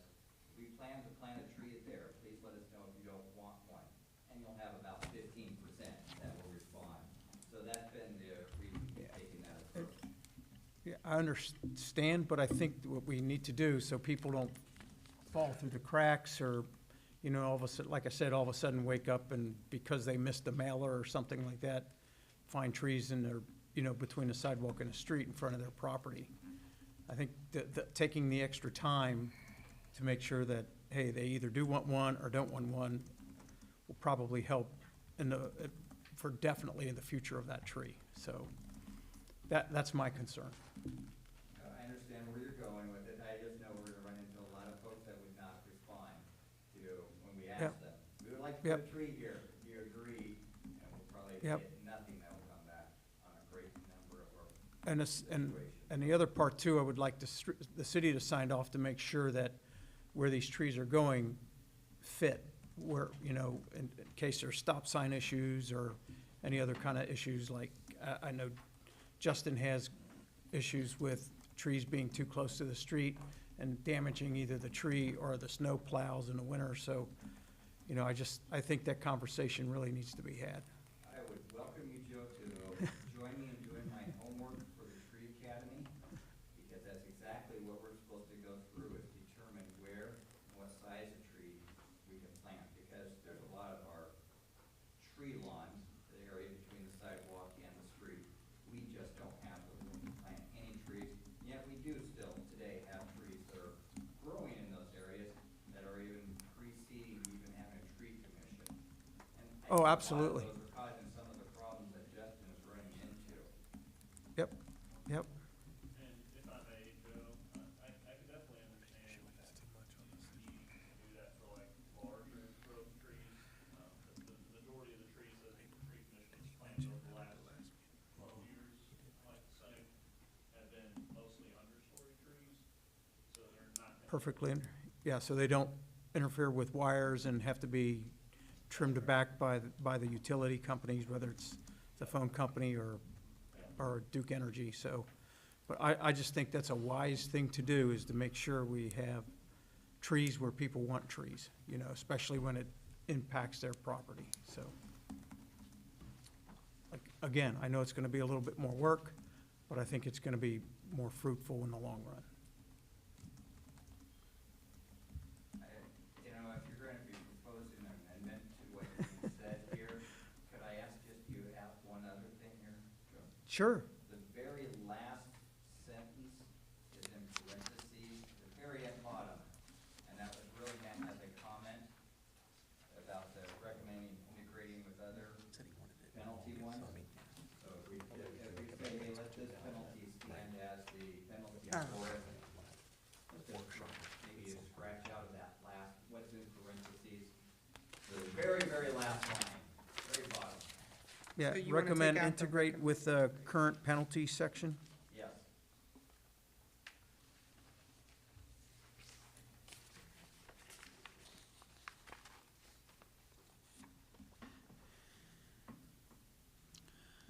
we plan to plant a tree there. Please let us know if you don't want one. And you'll have about 15% that will respond. So that's been the reason we've taken that approach. Yeah, I understand, but I think what we need to do, so people don't fall through the cracks or, all of a sudden, like I said, all of a sudden wake up and because they missed a mailer or something like that, find trees in their, between the sidewalk and the street in front of their property. I think that taking the extra time to make sure that, hey, they either do want one or don't want one will probably help for definitely in the future of that tree. So that's my concern. I understand where you're going with it. I just know we're gonna run into a lot of folks that would not respond to when like to Yep. put a tree here, you agree, and we'll probably Yep. get nothing that will come back on a great number of our And and the other part too, I would like the city to sign off to make sure that where these trees are going fit, where, you know, in case there's stop sign issues or any other kind of issues, like, I know Justin has issues with trees being too close to the street and damaging either the tree or the snow plows in the winter, so, you know, I think that conversation really needs to be had. I would welcome you, Joe, to join me in doing my homework for the Tree Academy, because that's exactly what we're supposed to go through, is determine where and what size of tree we can plant, because there's a lot of our tree lawns, the area between the sidewalk and the street, we just don't have the room to plant any trees, yet we do still today have trees that are growing in those areas that are even preceding even having a tree commission. And I Oh, think a lot of absolutely. those are causing some of the problems that Justin is running into. Yep, yep. And if I may, Joe, I could definitely understand the need to do that for like larger growth trees. The majority of the trees that the tree commission has planted over the last 12 years, I like to say, have been mostly understory trees. So they're not. Perfectly, yeah, so they don't interfere with wires and have to be trimmed back by the utility companies, whether it's the phone company or Duke Energy, so. But I just think that's a wise thing to do, is to make sure we have trees where people want trees, you know, especially when it impacts their property, so. Again, I know it's gonna be a little bit more work, but I think it's gonna be more fruitful in the long run. You know, if you're going to be proposing an amendment to what you said here, could I ask just you to add one other thing here, Joe? Sure. The very last sentence is in parentheses, the very at bottom, and that was really meant as a comment about the recommending integrating with other penalty ones. So if we say, hey, let this penalty stand as the penalty for it, let's just maybe scratch out of that last, what's in parentheses, the very, very last line, very bottom. Yeah, So you wanna recommend take out the integrate with the current penalty section? Yes.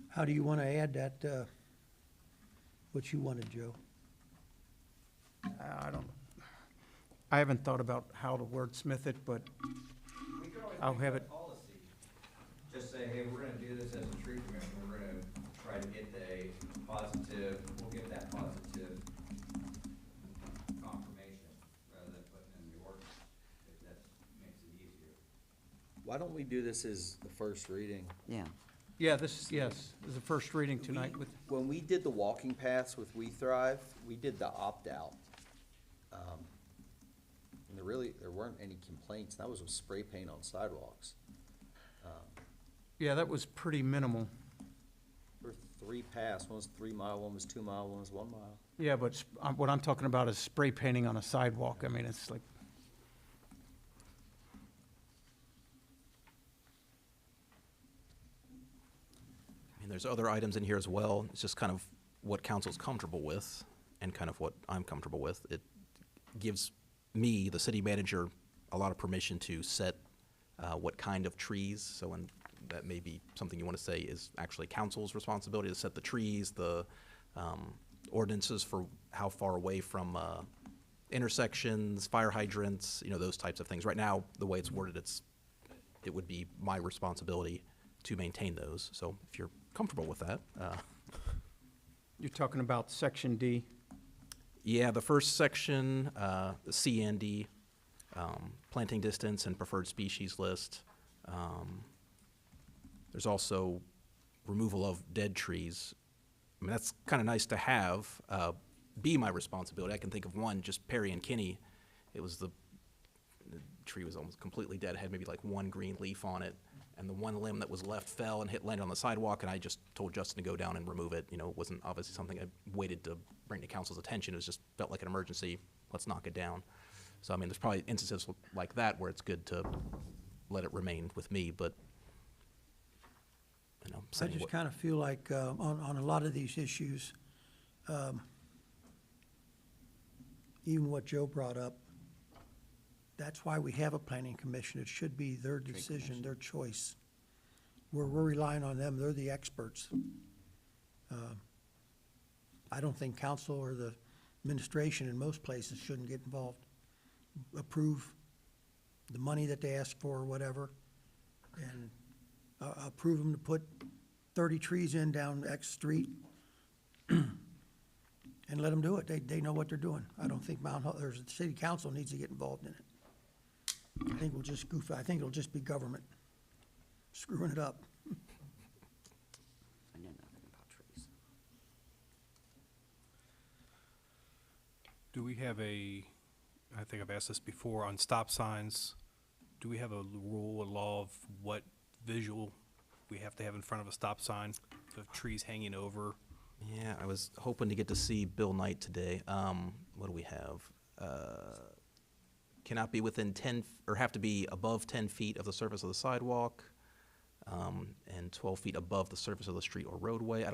How do you want to add that, what you wanted, Joe? I haven't thought about how to wordsmith it, but We could always I'll make have a it. policy. Just say, hey, we're gonna do this as a tree commission, we're gonna try to get a positive, we'll get that positive confirmation, rather than putting in the ordinance, if that makes it easier. Why don't we do this as the first reading? Yeah. yeah, this is the first reading tonight with, When we did the walking paths with We Thrive, we did the opt-out. And there weren't any complaints, that was with spray paint on sidewalks. yeah, that was pretty minimal. There were 3 paths, one was 3 mile, one was 2 mile, one was 1 mile. Yeah, but what I'm talking about is spray painting on a sidewalk. I mean, it's like, I mean, there's other items in here as well. It's just kind of what council's comfortable with and kind of what I'm comfortable with. It gives me, the city manager, a lot of permission to set what kind of trees. So, and that may be something you want to say is actually council's responsibility to set the trees, the ordinances for how far away from intersections, fire hydrants, you know, those types of things. Right now, the way it's worded, it would be my responsibility to maintain those. So if you're comfortable with that. you're talking about section D. Yeah, the first section, the C and D, planting distance and preferred species list. There's also removal of dead trees. I mean, that's kind of nice to have, be my responsibility. I can think of one, just Perry and Kinney. It was the tree was almost completely dead, had maybe like one green leaf on it, and the one limb that was left fell and landed on the sidewalk, and I just told Justin to go down and remove it. You know, it wasn't obviously something I waited to bring to council's attention. It was just felt like an emergency. Let's knock it down. So, I mean, there's probably instances like that where it's good to let it remain with me, but, you know, I saying just what- kind of feel like, on a lot of these issues, even what Joe brought up, that's why we have a planning commission. It should be their decision, their choice. We're relying on them, they're the experts. I don't think council or the administration in most places shouldn't get involved. Approve the money that they ask for or whatever, and approve them to put 30 trees in down X street, and let them do it. They know what they're doing. I don't think the city council needs to get involved in it. I think we'll just goof, I think it'll just be government screwing it up. I know nothing about trees. Do we have I think I've asked this before, on stop signs, do we have a rule, a law of what visual we have to have in front of a stop sign? Of trees hanging over? Yeah, I was hoping to get to see Bill Knight today. What do we have? Cannot be within 10, or have to be above 10 feet of the surface of the sidewalk, and 12 feet above the surface of the street or roadway.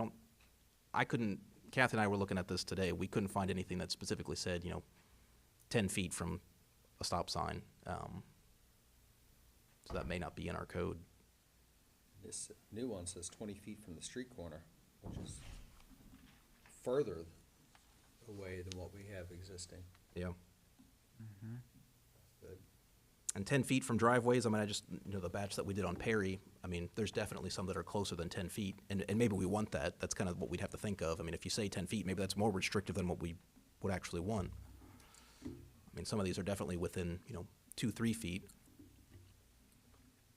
Kathy and I were looking at this today. We couldn't find anything that specifically said, 10 feet from a stop sign. So that may not be in our code. This new one says 20 feet from the street corner, which is further away than what we have existing. Yeah. Good. And 10 feet from driveways, the batch that we did on Perry, there's definitely some that are closer than 10 feet. And maybe we want that. That's kind of what we'd have to think of. If you say 10 feet, maybe that's more restrictive than what we would actually want. Some of these are definitely within, 2-3 feet.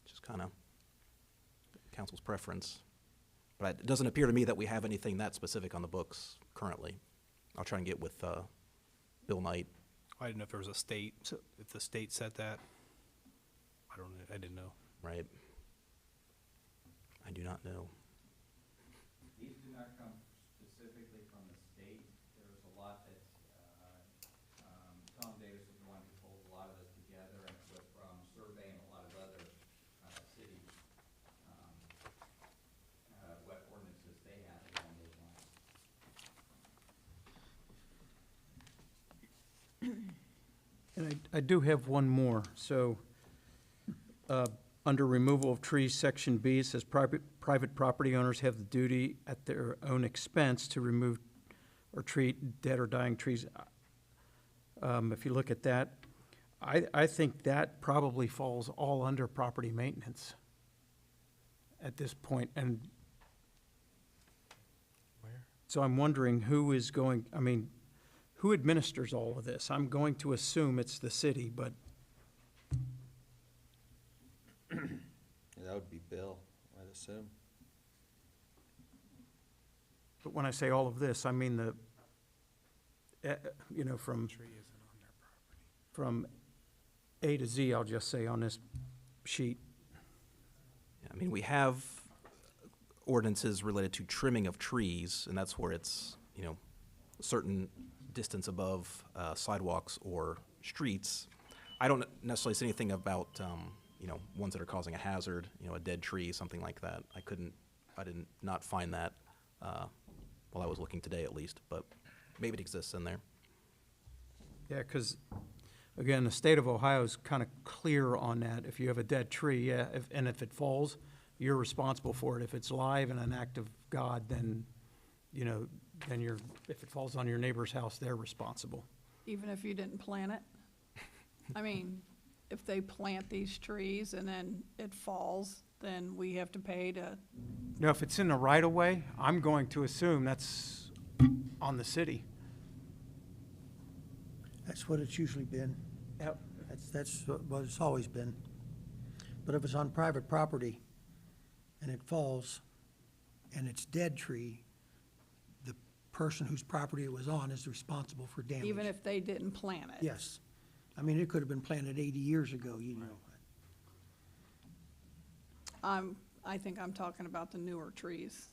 Just kind of council's preference. But it doesn't appear to me that we have anything that specific on the books currently. I'll try and get with Bill Knight. I didn't know if there was a state, if the state said that. I didn't know. Right. I do not know. These do not come specifically from the state. There was a lot that, Tom Davis was the one who pulled a lot of this together, and it was from surveying a lot of other, cities, what ordinances they have along those lines. And I do have one more. So, under removal of trees, section B, it says private property owners have the duty at their own expense to remove or treat dead or dying trees. If you look at that, I think that probably falls all under property maintenance at this point. And so I'm wondering who is going, who administers all of this? I'm going to assume it's the city, but That would be Bill, I'd assume. But when I say all of this, I mean from A to Z, I'll just say on this sheet. Yeah, we have ordinances related to trimming of trees, and that's where it's, a certain distance above sidewalks or streets. I don't necessarily see anything about, ones that are causing a hazard, a dead tree, something like that. I did not find that while I was looking today at least, but maybe it exists in there. Yeah, because, again, the state of Ohio is kind of clear on that. If you have a dead tree, yeah, and if it falls, you're responsible for it. If it's live and an act of God, then, if it falls on your neighbor's house, they're responsible. Even if you didn't plant it? If they plant these trees and then it falls, then we have to pay to, Now, if it's in the right-of-way, I'm going to assume that's on the city. That's what it's usually been. Yep. That's what it's always been. But if it's on private property and it falls and it's dead tree, the person whose property it was on is responsible for damage. even if they didn't plant it? Yes. It could have been planted 80 years ago, I think I'm talking about the newer trees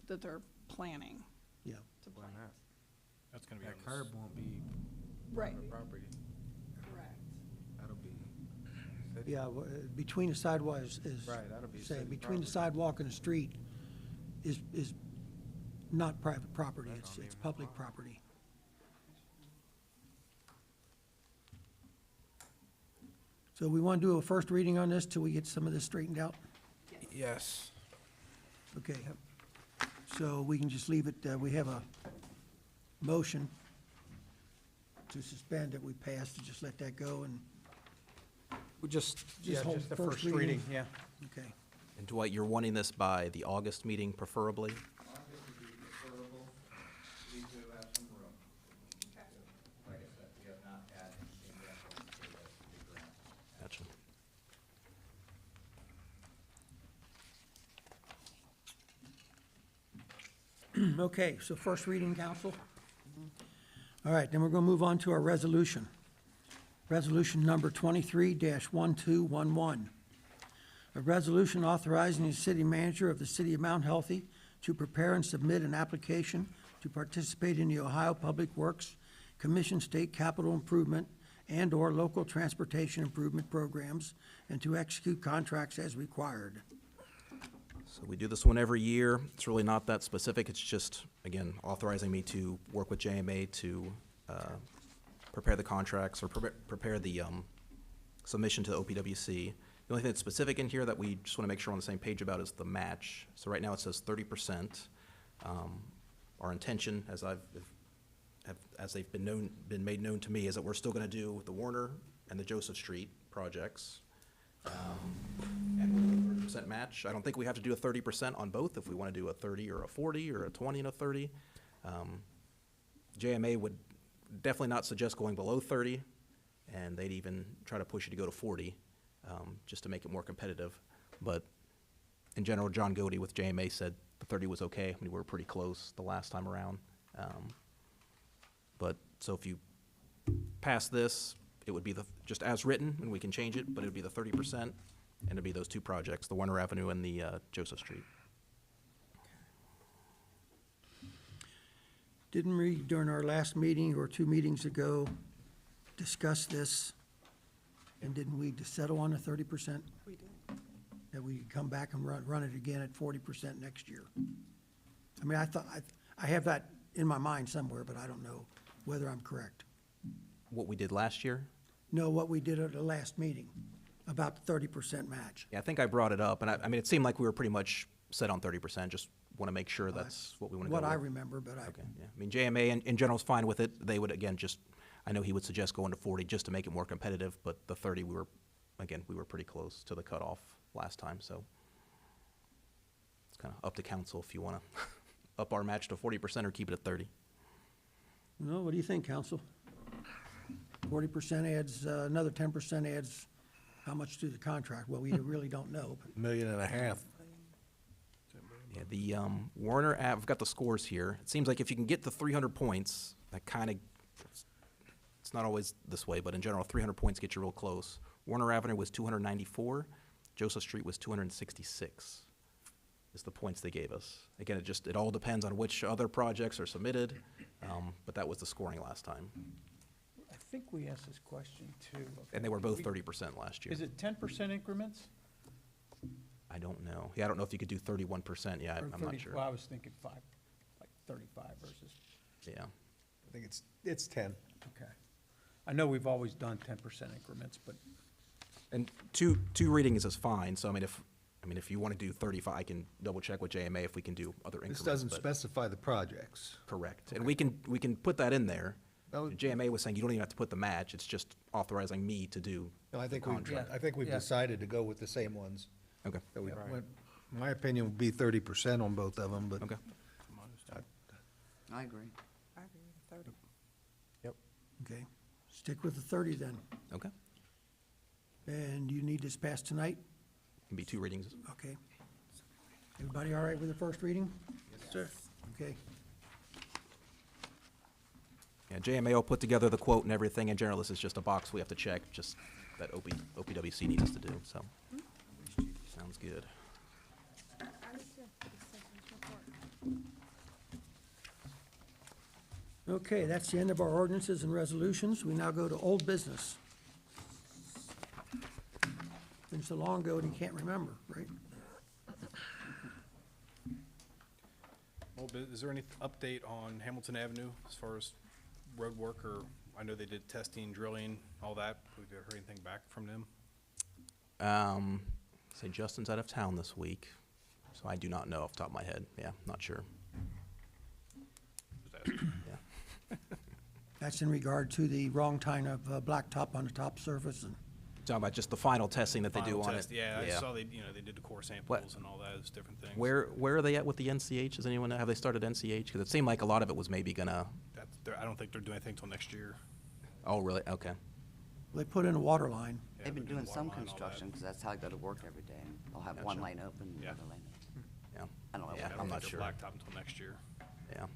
that they're planting. Yeah. To plant. That's gonna be That on curb won't be Right. private property. Correct. That'll be Yeah, between the sidewalk is, Right, that'll be say, city between the property. sidewalk and the street is not private property, That it's don't even public apply. property. So we want to do a first reading on this till we get some of this straightened out? Yes. Okay, so we can just leave it, we have a motion to suspend that we passed, to just let that go, and, We just, yeah, hold just the first first reading. reading, yeah. okay. And Dwight, you're wanting this by the August meeting preferably? Gotcha. Okay, so first reading, council? All right, then we're going to move on to our resolution. Resolution number 23-1211. A resolution authorizing the city manager of the city of Mount Healthy to prepare and submit an application to participate in the Ohio Public Works Commission State Capital Improvement and/or local transportation improvement programs, and to execute contracts as required. So we do this one every year. It's really not that specific. It's just, again, authorizing me to work with JMA to prepare the contracts or prepare the submission to the OPWC. The only thing that's specific in here that we just want to make sure we're on the same page about is the match. So right now it says 30%. Our intention, as they've been made known to me, is that we're still going to do the Warner and the Joseph Street projects. And we'll do a 30% match. I don't think we have to do a 30% on both if we want to do a 30 or a 40 or a 20 and a 30. JMA would definitely not suggest going below 30, and they'd even try to push you to go to 40, just to make it more competitive. But in general, John Godey with JMA said the 30 was okay. I mean, we were pretty close the last time around. But so if you pass this, it would be just as written, and we can change it, but it would be the 30%, and it'd be those two projects, the Warner Avenue and the Joseph Street. Didn't we, during our last meeting or 2 meetings ago, discuss this? And didn't we settle on the 30%? We did. That we could come back and run it again at 40% next year? I mean, I thought, I have that in my mind somewhere, but I don't know whether I'm correct. What we did last year? No, what we did at the last meeting about the 30% match. Yeah, I think I brought it up, and I mean, it seemed like we were pretty much set on 30%, just want to make sure that's what we want to go with. What I remember, but I, Okay, yeah. I mean, JMA in general is fine with it. They would, again, I know he would suggest going to 40 just to make it more competitive, but the 30, we were pretty close to the cutoff last time, so it's kind of up to council if you want to up our match to 40% or keep it at 30. well, what do you think, council? 40% adds, another 10% adds how much to the contract? Well, we really don't know, but $1.5 million. Yeah, the Warner Ave, I've got the scores here. It seems like if you can get to 300 points, that kind of, it's not always this way, but in general, 300 points get you real close. Warner Avenue was 294. Joseph Street was 266, is the points they gave us. Again, it all depends on which other projects are submitted, but that was the scoring last time. I think we asked this question too. And they were both 30% last year. Is it 10% increments? I don't know. Yeah, I don't know if you could do 31%. Yeah, Or I'm 30 not sure. Well, I was thinking 35 versus, Yeah. I think it's 10. okay. I know we've always done 10% increments, but And two readings is fine. So I mean, if you want to do 35, I can double check with JMA if we can do other increments. This doesn't but- specify the projects. Correct. And we can put that in there. Oh. JMA was saying you don't even have to put the match. It's just authorizing me to do No, I the think contract. we've Yeah. decided to go with the same ones. Okay. that we Right. went. My opinion would be 30% on both of them, but. Okay. I agree. I agree with 30. okay. Stick with the 30 then. Okay. And you need this passed tonight? Can be 2 readings. Okay. Everybody all right with the first reading? Yes, sir. Okay. Yeah, JMA will put together the quote and everything. In general, this is just a box we have to check, just that OPWC needs us to do, so. Sounds good. Okay, that's the end of our ordinances and resolutions. We now go to old business. Been so long ago and he can't remember, right? Well, but is there any update on Hamilton Avenue as far as road work, or I know they did testing, drilling, all that. Have you heard anything back from them? Say Justin's out of town this week, so I do not know off the top of my head. Yeah, not sure. Yeah. That's in regard to the wrong kind of blacktop on the top surface and. Talking about just the final testing that they do Final on it. test, yeah, I saw they did the core samples and all that, it's different things. Where are they at with the NCH? Does anyone know? Have they started NCH? Because it seemed like a lot of it was maybe gonna. I don't think they're doing anything until next year. Oh, really? Okay. They put in a water line. They've been doing some construction, because that's how I go to work every day. They'll have one lane open, and Yeah. another lane open. Yeah. I don't know. Yeah, what- I don't I'm think not they're sure. blacktop until next year. Yeah.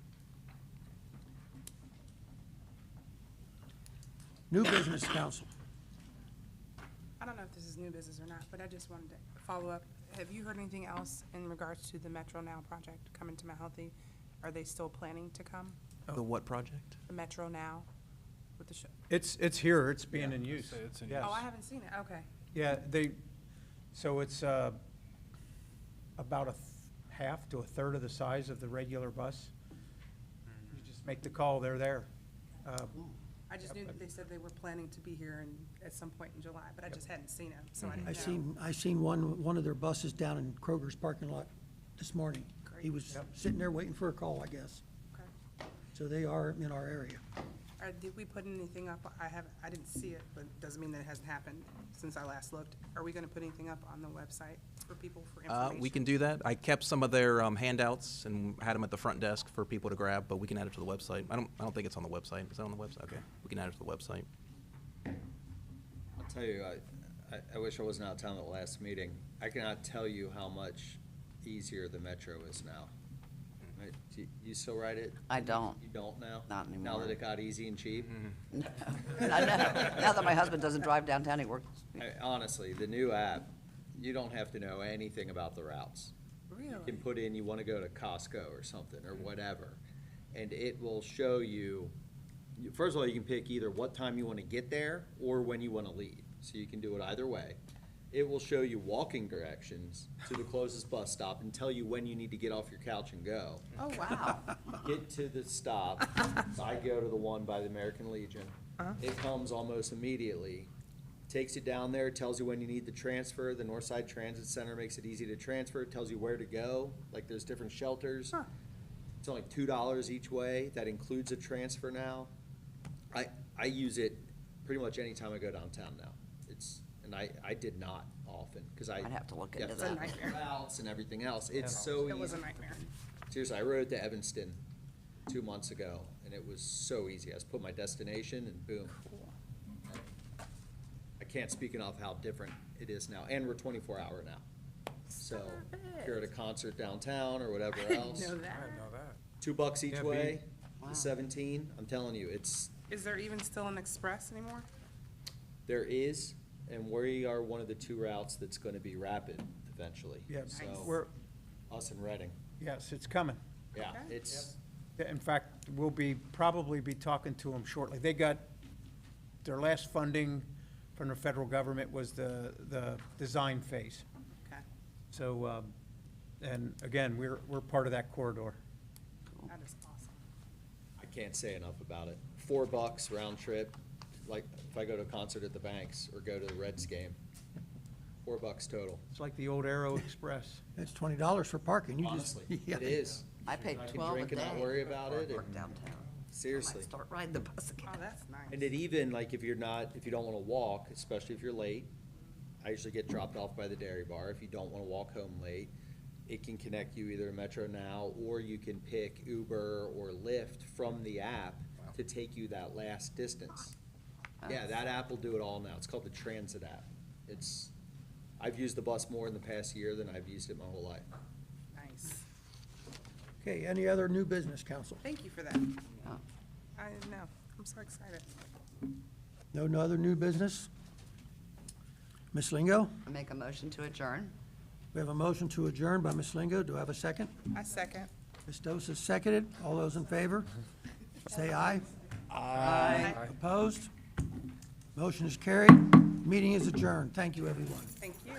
New Business Council. I don't know if this is new business or not, but I just wanted to follow up. Have you heard anything else in regards to the Metro Now project coming to Mount Healthy? Are they still planning to come? The what project? The Metro Now with the show? It's here, it's being in use. It's in Yes. Oh, I haven't seen it, okay. Yeah, so it's about half to a third of the size of the regular bus. You just make the call, they're there. I just knew that they said they were planning to be here at some point in July, but I just hadn't seen them, so I didn't know. I seen one of their buses down in Kroger's parking lot this morning. He was sitting there waiting for a call, I guess. Okay. So they are in our area. Did we put anything up? I didn't see it, but it doesn't mean that it hasn't happened since I last looked. Are we gonna put anything up on the website for people for information? We can do that. I kept some of their handouts and had them at the front desk for people to grab, but we can add it to the website. I don't think it's on the website. Is that on the website? Okay, we can add it to the website. I'll tell you, I wish I wasn't out of town at the last meeting. I cannot tell you how much easier the Metro is now. Right? You still ride it? I don't. You don't now? Not Now anymore. that it got easy and cheap? I know. Now that my husband doesn't drive downtown, he works. Honestly, the new app, you don't have to know anything about the routes. You can put in, you want to go to Costco or something, or whatever, and it will show you, first of all, you can pick either what time you want to get there or when you want to leave. So you can do it either way. It will show you walking directions to the closest bus stop and tell you when you need to get off your couch and go. Oh, wow. Get to the stop. So I go to the one by the American Legion. It comes almost immediately. Takes you down there, tells you when you need to transfer. The Northside Transit Center makes it easy to transfer. It tells you where to go. Like there's different shelters. It's only $2 each way. That includes a transfer now. I use it pretty much anytime I go downtown now. And I did not often, because I'd have to look into have that. to look at routes and everything else. It's so easy. It was a nightmare. Seriously, I rode to Evanston 2 months ago, and it was so easy. I just put my destination and boom. I can't speak enough how different it is now, and we're 24-hour now. So if you're at a concert downtown or whatever else, Know that? $2 each Yeah, way, Wow. 17, I'm telling you, Is there even still an express anymore? there is, and we are one of the 2 routes that's gonna be rapid eventually. Yeah, So, we're, us and Reading, yes, it's coming. yeah, Okay. it's, In fact, we'll probably be talking to them shortly. They got, their last funding from the federal government was the design phase. Okay, So, and again, we're part of that corridor. that is awesome. I can't say enough about it. $4 round trip, like if I go to a concert at the Banks or go to the Reds game, $4 total. It's like the old Aero Express. It's $20 for parking. You just- Honestly, yeah. it is. I paid I can 12 a drink and not day worry about it. Work and- downtown. Seriously. Might start riding the bus again. Oh, that's nice. And it even, like, if you don't wanna walk, especially if you're late, I usually get dropped off by the dairy bar. If you don't wanna walk home late, it can connect you either to Metro Now, or you can pick Uber or Lyft from the app to take you that last distance. Yeah, that app will do it all now. It's called the Transit app. I've used the bus more in the past year than I've used it my whole life. Nice. Okay, any other new business, council? Thank you for that. Oh. I didn't know. I'm so excited. No other new business? Ms. Lingo? I make a motion to adjourn. We have a motion to adjourn by Ms. Lingo. Do I have a second? I second. Ms. Dosis seconded. All those in favor? Say aye. Aye. Opposed? Motion is carried. Meeting is adjourned. Thank you, everyone. Thank you.